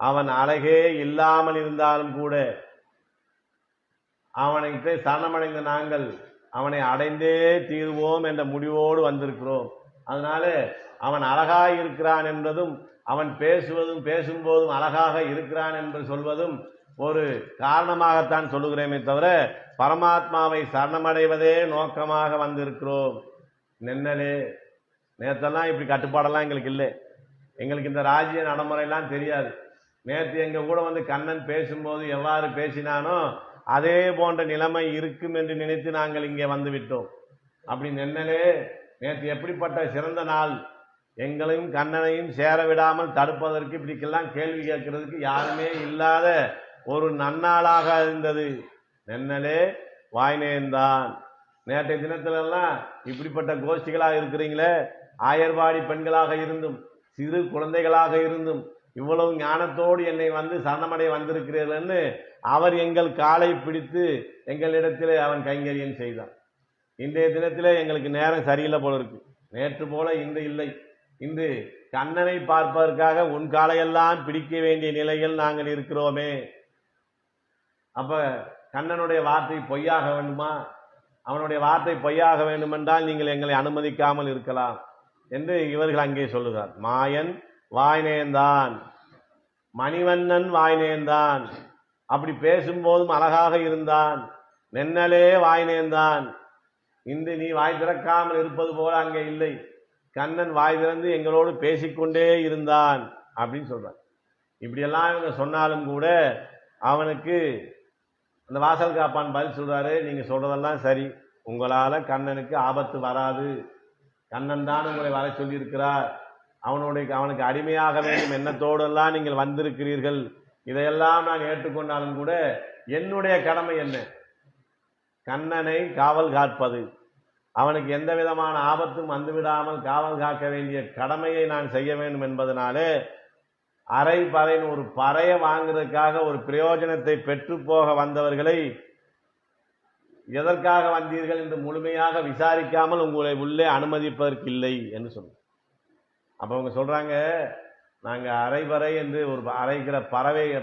அவன் அழகே இல்லாமல் இருந்தாலும் கூட அவனைகிட்ட சரணமடைந்த நாங்கள் அவனை அடைந்தே தீர்வோம் என்ற முடிவோடு வந்திருக்கிறோம். அதனால அவன் அழகாக இருக்கிறான் என்பதும் அவன் பேசும்போதும் அழகாக இருக்கிறான் என்று சொல்வதும் ஒரு காரணமாகத்தான் சொல்லுகிறேமே தவிர பரமாத்மாவை சரணமடைவதே நோக்கமாக வந்திருக்கிறோம். நென்னலே நேத்தெல்லாம் இப்படி கட்டுப்பாடெல்லாம் எங்களுக்கு இல்லை. எங்களுக்கு இந்த ராஜ்ய நடைமுறையெல்லாம் தெரியாது. நேற்று எங்க கூட வந்து கண்ணன் பேசும்போது எவ்வாறு பேசினானோ அதே போன்ற நிலைமை இருக்கும் என்று நினைத்து நாங்கள் இங்கே வந்து விட்டோம். அப்படி நென்னலே நேற்று எப்படிப்பட்ட சிறந்த நாள், எங்களையும் கண்ணனையும் சேர விடாமல் தடுப்பதற்கு இப்படிக்கெல்லாம் கேள்வி கேட்கறதுக்கு யாருமே இல்லாத ஒரு நன்னாளாக இருந்தது. நென்னலே வாய் நேர்ந்தான். நேற்றைய தினத்திலெல்லாம் இப்படிப்பட்ட கோஷ்டிகளாக இருக்கிறீங்களே, ஆயர்வாடி பெண்களாக இருந்தும் சிறு குழந்தைகளாக இருந்தும் இவ்வளவு ஞானத்தோடு என்னை வந்து சரணமடைய வந்திருக்கிறீர்கள்னு அவர் எங்கள் காலை பிடித்து எங்களிடத்திலே அவன் கைங்கரியம் செய்தான். இன்றைய தினத்திலே எங்களுக்கு நேரம் சரியில்லை போல இருக்கு. நேற்று போல இன்று இல்லை. இன்று கண்ணனை பார்ப்பதற்காக உன் காலையெல்லாம் பிடிக்க வேண்டிய நிலையில் நாங்கள் இருக்கிறோமே. அப்ப கண்ணனுடைய வார்த்தை பொய்யாக வேண்டுமா? அவனுடைய வார்த்தை பொய்யாக வேண்டுமென்றால் நீங்கள் எங்களை அனுமதிக்காமல் இருக்கலாம் என்று இவர்கள் அங்கே சொல்லுகிறார். மாயன் வாய் நேர்ந்தான், மணிவண்ணன் வாய் நேர்ந்தான். அப்படி பேசும்போதும் அழகாக இருந்தான். நென்னலே வாய் நேர்ந்தான். இன்று நீ வாய் திறக்காமல் இருப்பது போல அங்கே இல்லை. கண்ணன் வாய் திறந்து எங்களோடு பேசிக்கொண்டே இருந்தான் அப்படின்னு சொல்றான். இப்படியெல்லாம் இவங்க சொன்னாலும் கூட அவனுக்கு அந்த வாசல் காப்பான் பதில் சொல்றாரு, நீங்க சொல்றதெல்லாம் சரி, உங்களால கண்ணனுக்கு ஆபத்து வராது. கண்ணன் தான் உங்களை வர சொல்லி இருக்கிறார். அவனுக்கு அடிமையாக வேண்டும் எண்ணத்தோடெல்லாம் நீங்கள் வந்திருக்கிறீர்கள். இதையெல்லாம் நான் ஏற்றுக்கொண்டாலும் கூட என்னுடைய கடமை என்ன? கண்ணனை காவல் காப்பது. அவனுக்கு எந்த விதமான ஆபத்தும் வந்துவிடாமல் காவல் காக்க வேண்டிய கடமையை நான் செய்ய வேண்டும் என்பதனாலே அரை பறைன்னு ஒரு பறைய வாங்குறதுக்காக ஒரு பிரயோஜனத்தை பெற்று போக வந்தவர்களை எதற்காக வந்தீர்கள் என்று முழுமையாக விசாரிக்காமல் உங்களை உள்ளே அனுமதிப்பதற்கு இல்லை என்று சொன்னார். அப்ப அவங்க சொல்றாங்க, நாங்க அரைபறை என்று ஒரு அரைக்கிற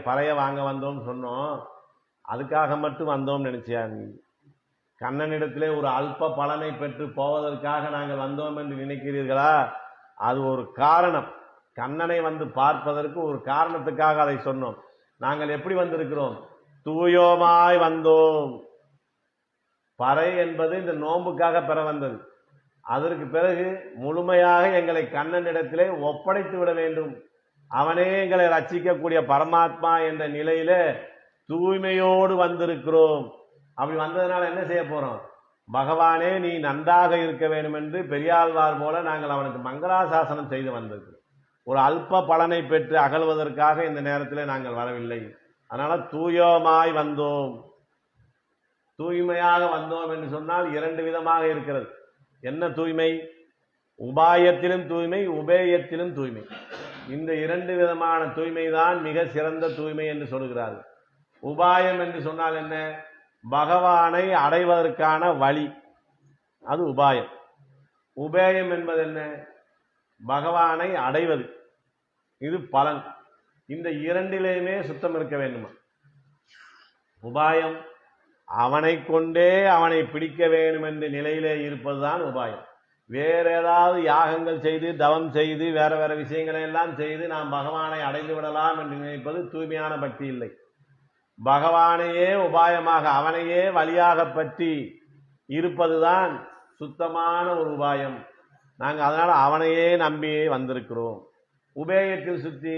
பறைய வாங்க வந்தோம் சொன்னோம், அதுக்காக மட்டும் வந்தோம் நினைச்சியா? கண்ணனிடத்திலே ஒரு அல்ப பலனை பெற்று போவதற்காக நாங்கள் வந்தோம் என்று நினைக்கிறீர்களா? அது ஒரு காரணம். கண்ணனை வந்து பார்ப்பதற்கு ஒரு காரணத்துக்காக அதை சொன்னோம். நாங்கள் எப்படி வந்திருக்கிறோம்? தூயோமாய் வந்தோம். பறை என்பது இந்த நோன்புக்காக பெற வந்தது. அதற்கு பிறகு முழுமையாக எங்களை கண்ணனிடத்திலே ஒப்படைத்து விட வேண்டும். அவனே எங்களை ரட்சிக்கக்கூடிய பரமாத்மா என்ற நிலையில தூய்மையோடு வந்திருக்கிறோம். அப்படி வந்ததுனால என்ன செய்ய போறோம்? பகவானே நீ நன்றாக இருக்க வேண்டும் என்று பெரியாழ்வார் போல நாங்கள் அவனுக்கு மங்களாசாசனம் செய்து வந்திருக்கிறோம். ஒரு அல்ப பலனை பெற்று அகழ்வதற்காக இந்த நேரத்தில் நாங்கள் வரவில்லை. அதனால தூயோமாய் வந்தோம். தூய்மையாக வந்தோம் என்று சொன்னால் இரண்டு விதமாக இருக்கிறது. என்ன தூய்மை? உபாயத்திலும் தூய்மை, உபேயத்திலும் தூய்மை. இந்த இரண்டு விதமான தூய்மை தான் மிக சிறந்த தூய்மை என்று சொல்கிறார்கள். உபாயம் என்று சொன்னால் என்ன? பகவானை அடைவதற்கான வழி, அது உபாயம். உபேயம் என்பது என்ன? பகவானை அடைவது, இது பலன். இந்த இரண்டிலேயுமே சுத்தம் இருக்க வேண்டுமா? உபாயம் அவனை கொண்டே அவனை பிடிக்க வேண்டும் என்ற நிலையிலே இருப்பதுதான் உபாயம். வேற ஏதாவது யாகங்கள் செய்து தவம் செய்து வேற வேற விஷயங்களை எல்லாம் செய்து நாம் பகவானை அடைந்து விடலாம் என்று நினைப்பது தூய்மையான பக்தி இல்லை. பகவானையே உபாயமாக அவனையே வழியாக பற்றி இருப்பதுதான் சுத்தமான ஒரு உபாயம். நாங்கள் அதனால அவனையே நம்பியே வந்திருக்கிறோம். உபேயத்தில் சுத்தி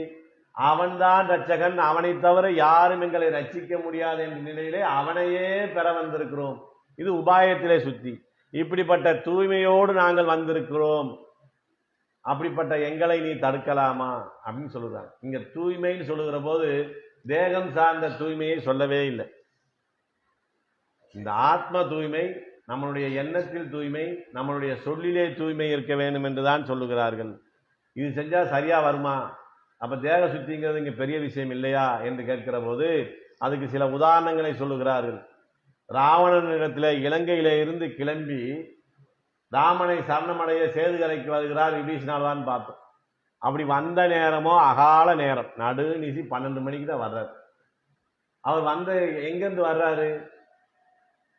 அவன்தான் ரட்சகன், அவனை தவிர யாரும் எங்களை ரட்சிக்க முடியாது என்ற நிலையிலே அவனையே பெற வந்திருக்கிறோம். இது உபாயத்திலே சுத்தி. இப்படிப்பட்ட தூய்மையோடு நாங்கள் வந்திருக்கிறோம். அப்படிப்பட்ட எங்களை நீ தடுக்கலாமா அப்படின்னு சொல்லுறாங்க. இங்க தூய்மைன்னு சொல்லுகிற போது தேகம் சார்ந்த தூய்மையை சொல்லவே இல்லை. இந்த ஆத்ம தூய்மை, நம்மளுடைய எண்ணத்தில் தூய்மை, நம்மளுடைய சொல்லிலே தூய்மை இருக்க வேண்டும் என்றுதான் சொல்லுகிறார்கள். இது செஞ்சா சரியா வருமா? அப்ப தேக சுத்திங்கிறது இங்க பெரிய விஷயம் இல்லையா என்று கேட்கிற போது அதுக்கு சில உதாரணங்களை சொல்லுகிறார்கள். ராவணனிடத்திலே இலங்கையிலே இருந்து கிளம்பி ராமனை சரணமடைய சேதுகரைக்கு வருகிறார் விபீஷணால் தான் பார்த்தோம். அப்படி வந்த நேரமோ அகால நேரம், நடுநிசி 12 மணிக்கு தான் வர்றாரு. அவர் வந்து எங்கிருந்து வர்றாரு?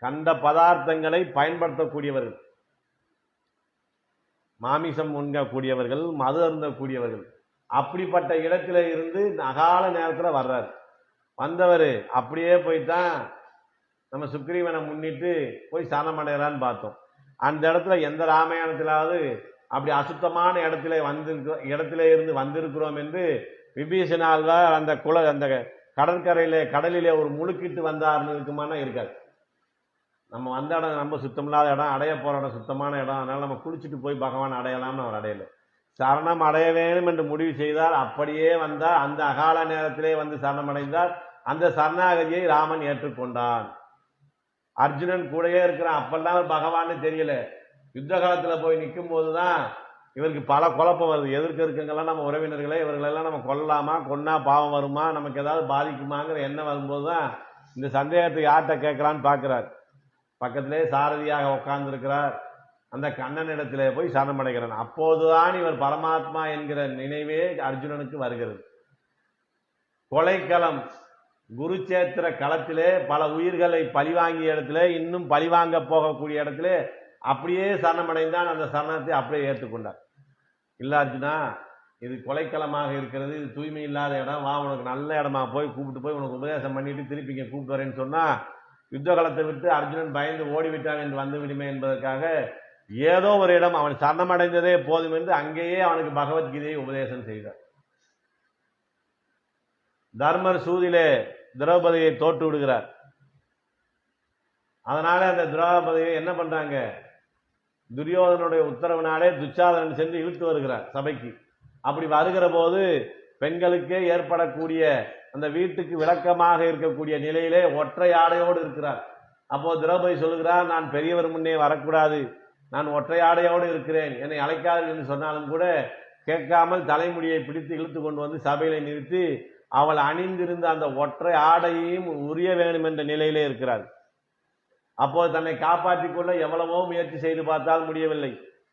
கண்ட பதார்த்தங்களை பயன்படுத்தக்கூடியவர்கள், மாமிசம் உண்ணக்கூடியவர்கள், மது அருந்தக்கூடியவர்கள், அப்படிப்பட்ட இடத்துல இருந்து அகால நேரத்தில் வர்றாரு. வந்தவர் அப்படியே போய்தான் நம்ம சுக்ரீவனை முன்னிட்டு போய் சரணமடைகிறான்னு பார்த்தோம். அந்த இடத்துல எந்த ராமாயணத்திலாவது அப்படி அசுத்தமான இடத்துல இருந்து வந்திருக்கிறோம் என்று விபீஷணால்வார் அந்த அந்த கடற்கரையிலே கடலிலே ஒரு முழுக்கிட்டு வந்தார்னு இருக்குமானா இருக்காது. நம்ம வந்த இடம் ரொம்ப சுத்தமில்லாத இடம், அடைய போற இடம் சுத்தமான இடம், அதனால நம்ம குளிச்சுட்டு போய் பகவான் அடையலாம்னு அவர் அடையலை. சரணம் அடைய வேண்டும் என்று முடிவு செய்தார். அப்படியே வந்தார். அந்த அகால நேரத்திலே வந்து சரணம் அடைந்தார். அந்த சரணாகதியை ராமன் ஏற்றுக்கொண்டான். அர்ஜுனன் கூடயே இருக்கிறான். அப்பெல்லாம் பகவான்னு தெரியல. யுத்த காலத்துல போய் நிற்கும் போதுதான் இவருக்கு பல குழப்பம் வருது. எதிர்க்க இருக்கங்கெல்லாம் நம்ம உறவினர்களே, இவர்களெல்லாம் நம்ம கொல்லலாமா, கொன்னா பாவம் வருமா, நமக்கு ஏதாவது பாதிக்குமாங்கிற எண்ணம் வரும்போதுதான் இந்த சந்தேகத்தை யார்கிட்ட கேட்கலான்னு பார்க்கிறார். பக்கத்திலே சாரதியாக உட்கார்ந்து இருக்கிறார். அந்த கண்ணனிடத்திலே போய் சரணமடைகிறான். அப்போதுதான் இவர் பரமாத்மா என்கிற நினைவே அர்ஜுனனுக்கு வருகிறது. கொலைக்களம் குருச்சேத்திர களத்திலே பல உயிர்களை பழிவாங்கிய இடத்துல, இன்னும் பழிவாங்க போகக்கூடிய இடத்துல அப்படியே சரணமடைந்தான். அந்த சரணத்தை அப்படியே ஏற்றுக்கொண்டார். இல்ல அர்ஜுனா, இது கொலைக்களமாக இருக்கிறது, இது தூய்மை இல்லாத இடம், வா உனக்கு நல்ல இடமா போய் கூப்பிட்டு போய் உனக்கு உபதேசம் பண்ணிட்டு திருப்பி இங்கே கூப்பிட்டு வரேன்னு சொன்னா, யுத்த காலத்தை விட்டு அர்ஜுனன் பயந்து ஓடிவிட்டான் என்று வந்து விடுமே என்பதற்காக ஏதோ ஒரு இடம் அவன் சரணமடைந்ததே போதும் என்று அங்கேயே அவனுக்கு பகவத்கீதையை உபதேசம் செய்தார். தர்மர் சூதிலே திரௌபதியை தோற்று விடுகிறார். அதனால அந்த திரௌபதியை என்ன பண்றாங்க? துரியோதனுடைய உத்தரவினாலே துச்சாதனன் சென்று இழுத்து வருகிறார் சபைக்கு. அப்படி வருகிற போது பெண்களுக்கே ஏற்படக்கூடிய அந்த வீட்டுக்கு விளக்கமாக இருக்கக்கூடிய நிலையிலே ஒற்றை ஆடையோடு இருக்கிறார். அப்போ திரௌபதி சொல்லுகிறார், நான் பெரியவர் முன்னே வரக்கூடாது, நான் ஒற்றை ஆடையோடு இருக்கிறேன், என்னை அழைக்காது என்று சொன்னாலும் கூட கேட்காமல் தலைமுடியை பிடித்து இழுத்து கொண்டு வந்து சபையில நிறுத்தி அவள் அணிந்திருந்த அந்த ஒற்றை ஆடையையும் உரிய வேண்டும் என்ற நிலையிலே இருக்கிறார். அப்போது தன்னை காப்பாற்றிக் கொள்ள எவ்வளவோ முயற்சி செய்து பார்த்தால் முடியவில்லை.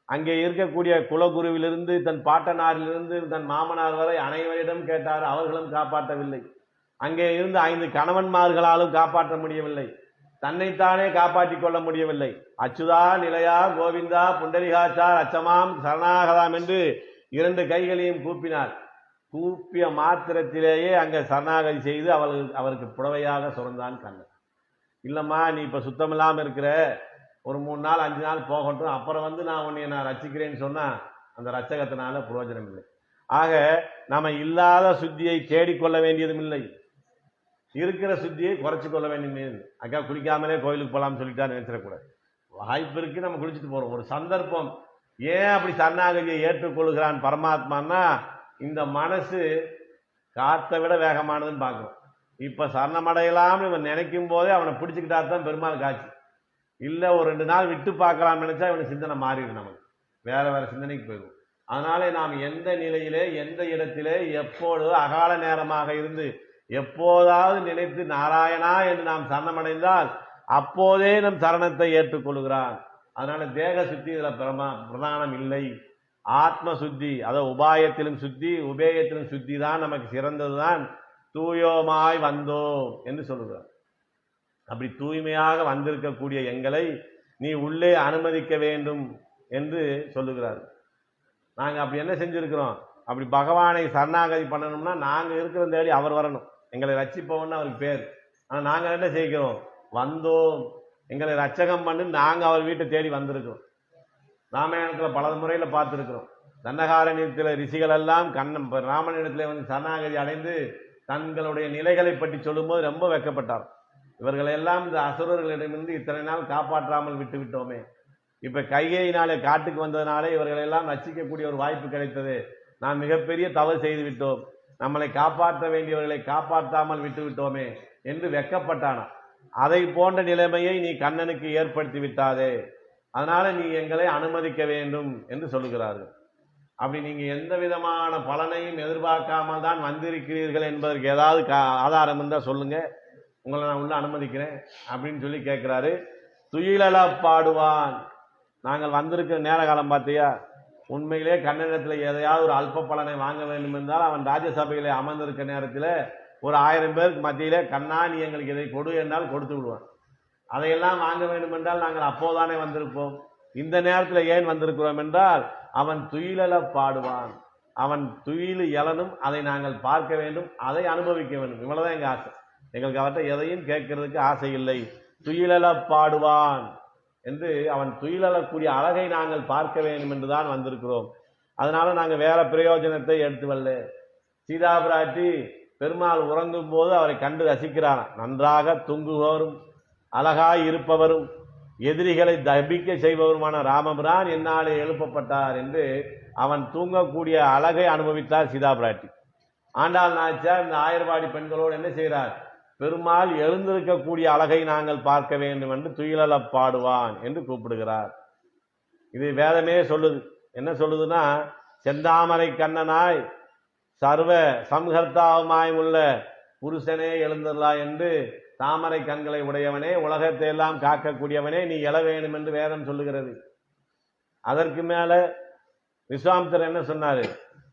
அங்கே இருக்கக்கூடிய குலகுருவிலிருந்து தன் பாட்டனாரிலிருந்து தன் மாமனார் வரை அனைவரிடம் கேட்டார், அவர்களும் காப்பாற்றவில்லை. அங்கே இருந்து 5 கணவன்மார்களாலும் காப்பாற்ற முடியவில்லை. தன்னைத்தானே காப்பாற்றிக் கொள்ள முடியவில்லை. அச்சுதா நிலையா கோவிந்தா புண்டரிகாச்சார் அச்சமாம் சரணாகதாம் என்று 2 கைகளையும் கூப்பினார். கூப்பிய மாத்திரத்திலேயே அங்கே சரணாகதி செய்து அவருக்கு புடவையாக சுரந்தான் கண்ணன். இல்லம்மா, நீ இப்ப சுத்தமில்லாம இருக்கிற, ஒரு 3 நாள் 5 நாள் போகட்டும், அப்புறம் வந்து நான் ரட்சிக்கிறேன்னு சொன்னா அந்த ரட்சகத்தினால பிரயோஜனம் இல்லை. ஆக நம்ம இல்லாத சுத்தியை தேடிக்கொள்ள வேண்டியதும் இல்லை, இருக்கிற சுத்தியை குறைச்சு கொள்ள வேண்டியது. அக்கா குளிக்காமலே கோயிலுக்கு போகலாம்னு சொல்லிட்டா நினைச்சிடக்கூடாது. வாய்ப்பு இருக்கு, நம்ம குளிச்சுட்டு போறோம். ஒரு சந்தர்ப்பம். ஏன் அப்படி சரணாகதியை ஏற்றுக்கொள்கிறான் பரமாத்மான்னா, இந்த மனசு காத்தை விட வேகமானதுன்னு பார்க்கணும். இப்ப சரணமடையலாம்னு இவன் நினைக்கும் போதே அவனை பிடிச்சுக்கிட்டா தான் பெருமாள் காட்சி. இல்ல ஒரு 2 நாள் விட்டு பார்க்கலாம் நினைச்சா இவனுக்கு சிந்தனை மாறிடும், நமக்கு வேற வேற சிந்தனைக்கு போயிடும். அதனால நாம் எந்த நிலையிலே எந்த இடத்திலே எப்பொழுது அகால நேரமாக இருந்து எப்போதாவது நினைத்து நாராயணா என்று நாம் சரணமடைந்தால் அப்போதே நம் சரணத்தை ஏற்றுக்கொள்கிறான். அதனால தேக சுத்தி இதுல பிரதானம் இல்லை. ஆத்ம சுத்தி, அதாவது உபாயத்திலும் சுத்தி உபேயத்திலும் சுத்தி தான் நமக்கு சிறந்ததுதான். தூயோமாய் வந்தோம் என்று சொல்லுகிறார். அப்படி தூய்மையாக வந்திருக்கக்கூடிய எங்களை நீ உள்ளே அனுமதிக்க வேண்டும் என்று சொல்லுகிறார். நாங்க அப்படி என்ன செஞ்சிருக்கிறோம்? அப்படி பகவானை சரணாகதி பண்ணணும்னா நாங்க இருக்கிற தேடி அவர் வரணும், எங்களை ரட்சிப்பவன்னு அவருக்கு பேர். ஆனா நாங்க என்ன செய்கிறோம்? வந்தோம், எங்களை ரட்சகம் பண்ணு, நாங்க அவர் வீட்டை தேடி வந்திருக்கிறோம். ராமாயணத்துல பல முறையில பார்த்திருக்கிறோம். தண்டகாரண்யத்தில் ரிஷிகள் எல்லாம் ராமனிடத்துல வந்து சரணாகதி அடைந்து தங்களுடைய நிலைகளை பற்றி சொல்லும்போது ரொம்ப வெட்கப்பட்டார். இவர்களை எல்லாம் இந்த அசுரர்களிடமிருந்து இத்தனை நாள் காப்பாற்றாமல் விட்டு விட்டோமே, இப்ப கைகையினாலே காட்டுக்கு வந்ததுனாலே இவர்கள் எல்லாம் ரசிக்கக்கூடிய ஒரு வாய்ப்பு கிடைத்தது, நாம் மிகப்பெரிய தவறு செய்து விட்டோம், நம்மளை காப்பாற்ற வேண்டியவர்களை காப்பாற்றாமல் விட்டு விட்டோமே என்று வெட்கப்பட்டானா. அதை போன்ற நிலைமையை நீ கண்ணனுக்கு ஏற்படுத்தி விட்டாதே, அதனால நீ எங்களை அனுமதிக்க வேண்டும் என்று சொல்லுகிறார்கள். அப்படி நீங்க எந்த விதமான பலனையும் எதிர்பார்க்காமல் தான் வந்திருக்கிறீர்கள் என்பதற்கு ஏதாவது ஆதாரம் இருந்தா சொல்லுங்க, உங்களை நான் உள்ள அனுமதிக்கிறேன் அப்படின்னு சொல்லி கேட்கிறாரு. துயிலலா பாடுவான். நாங்கள் வந்திருக்கிற நேர காலம் பார்த்தியா, உண்மையிலே கண்ணனிடத்தில் எதையாவது ஒரு அல்ப பலனை வாங்க வேண்டும் என்றால் அவன் ராஜ்யசபையிலே அமர்ந்திருக்க நேரத்தில் ஒரு 1000 பேருக்கு மத்தியிலே கண்ணா நீ எங்களுக்கு இதை கொடு என்றால் கொடுத்து விடுவான். அதையெல்லாம் வாங்க வேண்டும் என்றால் நாங்கள் அப்போதானே வந்திருப்போம். இந்த நேரத்தில் ஏன் வந்திருக்கிறோம் என்றால் அவன் துயிலல பாடுவான், அவன் துயில் எழனும், அதை நாங்கள் பார்க்க வேண்டும், அதை அனுபவிக்க வேண்டும். இவ்வளவுதான் எங்க ஆசை. எங்களுக்கு அவர்கிட்ட எதையும் கேட்கறதுக்கு ஆசை இல்லை. துயிலல பாடுவான் என்று அவன் துயிலக்கூடிய அழகை நாங்கள் பார்க்க வேண்டும் என்றுதான் வந்திருக்கிறோம். அதனால நாங்கள் வேற பிரயோஜனத்தை எடுத்து வரல. சீதா பிராட்டி பெருமாள் உறங்கும் போது அவரை கண்டு ரசிக்கிறான். நன்றாக தூங்குபவரும் அழகாய் இருப்பவரும் எதிரிகளை தபிக்க செய்பவருமான ராமபிரான் என்னாலே எழுப்பப்பட்டார் என்று அவன் தூங்கக்கூடிய அழகை அனுபவித்தார் சீதா பிராட்டி. ஆண்டாள் நாச்சியார் இந்த ஆயர்வாடி பெண்களோடு என்ன செய்கிறார்? பெருமாள் எழுந்திருக்கக்கூடிய அழகை நாங்கள் பார்க்க வேண்டும் என்று துயிலல பாடுவான் என்று கூப்பிடுகிறார். இது வேதமே சொல்லுது. என்ன சொல்லுதுன்னா, செந்தாமரை கண்ணனாய் சர்வ சம்ஹர்த்தாவுமாய் உள்ள புருஷனே எழுந்தருளா என்று, தாமரை கண்களை உடையவனே, உலகத்தை எல்லாம் காக்கக்கூடியவனே, நீ எழ வேண்டும் என்று வேதம் சொல்லுகிறது. அதற்கு மேல விஸ்வாமித்திரர் என்ன சொன்னாரு?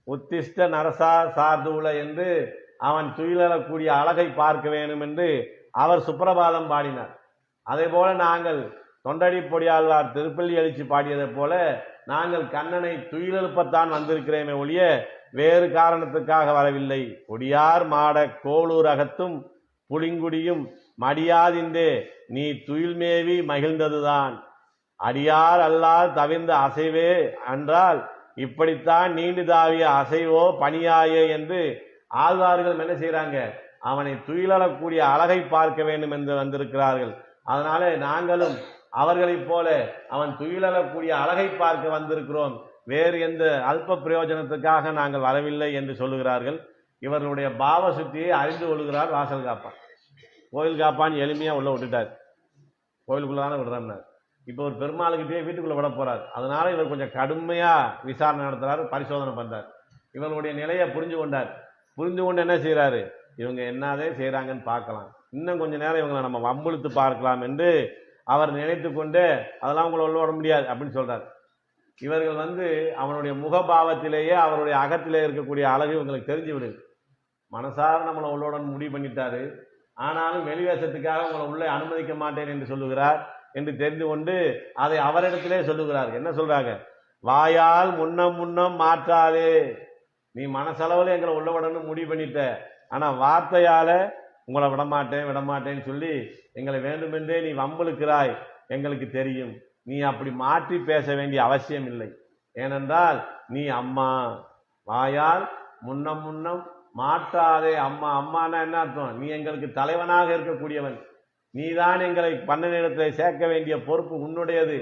உத்திஷ்ட நரசா சார்தூல என்று அவன் துயிலக்கூடிய அழகை பார்க்க வேண்டும் என்று அவர் சுப்பிரபாதம் பாடினார். அதே போல நாங்கள் தொண்டடி பொடியாழ்வார் திருப்பள்ளி எழுச்சி பாடியதை போல நாங்கள் கண்ணனை துயிலெழுப்பத்தான் வந்திருக்கிறேமே ஒழிய வேறு காரணத்துக்காக வரவில்லை. கொடியார் மாட கோளூர் அகத்தும் புளிங்குடியும் மடியாதின்றே நீ துயில்மேவி மகிழ்ந்ததுதான், அடியார் அல்லால் தவிர்ந்த அசைவே என்றால் இப்படித்தான் நீண்டு தாவிய அசைவோ பணியாயே என்று ஆழ்வார்கள் என்ன செய்யறாங்க? அவனை துயிலக்கூடிய அழகை பார்க்க வேண்டும் என்று வந்திருக்கிறார்கள். அதனால நாங்களும் அவர்களைப் போல அவன் துயிலக்கூடிய அழகை பார்க்க வந்திருக்கிறோம், வேறு எந்த அல்ப பிரயோஜனத்துக்காக நாங்கள் வரவில்லை என்று சொல்லுகிறார்கள். இவர்களுடைய பாவ சுத்தியை அறிந்து கொள்கிறார் வாசல் காப்பான். கோயில் காப்பான் எளிமையா உள்ள விட்டுட்டார், கோயிலுக்குள்ளதான விடுறார். இப்போ ஒரு பெருமாளுக்கிட்டே வீட்டுக்குள்ள விட போறார். அதனால இவர் கொஞ்சம் கடுமையா விசாரணை நடத்துறாரு, பரிசோதனை பண்றார். இவர்களுடைய நிலையை புரிஞ்சு கொண்டார். புரிந்து கொண்டு என்ன செய்யறாரு? இவங்க என்னதே செய்யறாங்கன்னு பார்க்கலாம், இன்னும் கொஞ்ச நேரம் இவங்களை நம்ம வம்பிழுத்து பார்க்கலாம் என்று அவர் நினைத்து கொண்டு அதெல்லாம் உங்களை உள்ள விட முடியாது அப்படின்னு சொல்றாரு. இவர்கள் அவனுடைய முகபாவத்திலேயே அவருடைய அகத்திலே இருக்கக்கூடிய அழகு இவங்களுக்கு தெரிஞ்சு விடுது. மனசார நம்மளை உள்ளோடன் முடிவு பண்ணிட்டாரு, ஆனாலும் வெளிவேசத்துக்காக உங்களை உள்ளே அனுமதிக்க மாட்டேன் என்று சொல்லுகிறார் என்று தெரிந்து கொண்டு அதை அவரிடத்திலே சொல்லுகிறார். என்ன சொல்றாங்க? வாயால் முன்னம் மாற்றாதே, நீ மனசளவில் எங்களை உள்ள விடணும் முடிவு பண்ணிட்ட, ஆனா வார்த்தையால உங்களை விடமாட்டேன்னு சொல்லி எங்களை வேண்டுமென்றே நீ வம்புழுக்கிறாய், எங்களுக்கு தெரியும். நீ அப்படி மாற்றி பேச வேண்டிய அவசியம் இல்லை. ஏனென்றால் நீ அம்மா, வாயால் முன்னம் முன்னம் மாற்றாதே அம்மா. அம்மானா என்ன அர்த்தம்? நீ எங்களுக்கு தலைவனாக இருக்கக்கூடியவன், நீதான் எங்களை பன்னனிடத்தில் சேர்க்க வேண்டிய பொறுப்பு உன்னுடையது.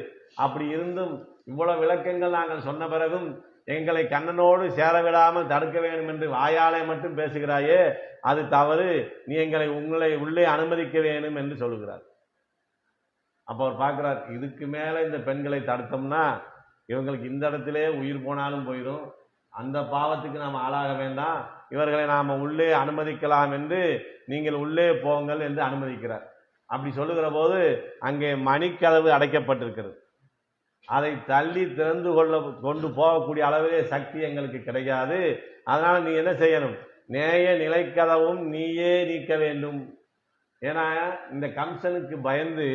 அப்படி இருந்தும் இவ்வளவு விளக்கங்கள் நாங்கள் சொன்ன பிறகும் எங்களை கண்ணனோடு சேர விடாமல் தடுக்க வேண்டும் என்று வாயாலே மட்டும் பேசுகிறாயே, அது தவறு. நீ உங்களை உள்ளே அனுமதிக்க வேண்டும் என்று சொல்லுகிறார். அப்போ அவர் பார்க்கிறார், இதுக்கு மேல இந்த பெண்களை தடுத்தோம்னா இவங்களுக்கு இந்த இடத்திலே உயிர் போனாலும் போயிடும், அந்த பாவத்துக்கு நாம் ஆளாக வேண்டாம், இவர்களை நாம உள்ளே அனுமதிக்கலாம் என்று நீங்கள் உள்ளே போங்கள் என்று அனுமதிக்கிறார். அப்படி சொல்லுகிற போது அங்கே மணிக்கதவு அடைக்கப்பட்டிருக்கிறது. அதை தள்ளி திறந்து கொண்டு போகக்கூடிய அளவிலே சக்தி எங்களுக்கு கிடைக்காது. அதனால நீ என்ன செய்யணும்? நேய நிலைக்கதவும் நீயே நீக்க வேண்டும். ஏன்னா இந்த கம்சனுக்கு பயந்து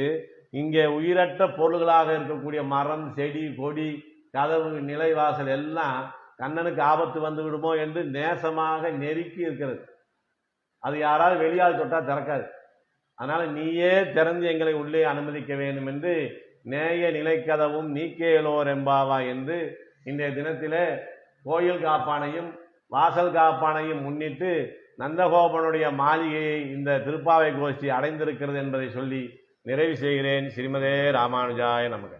இங்கே உயிரற்ற பொருள்களாக இருக்கக்கூடிய மரம், செடி, கொடி, கதவு, நிலைவாசல் எல்லாம் கண்ணனுக்கு ஆபத்து வந்து விடுமோ என்று நேசமாக நெருக்கி இருக்கிறது. அது யாராவது வெளியால் தொட்டா திறக்காது. அதனால நீயே திறந்து எங்களை உள்ளே அனுமதிக்க வேண்டும் என்று நேய நிலைக்கதவும் நீக்கேலோர் எம்பாவா என்று இன்றைய தினத்திலே கோயில் காப்பானையும் வாசல் காப்பானையும் முன்னிட்டு நந்தகோபனுடைய மாளிகையை இந்த திருப்பாவை கோஷ்டி அடைந்திருக்கிறது என்பதை சொல்லி நிறைவு செய்கிறேன். ஸ்ரீமதே ராமானுஜாய நமக.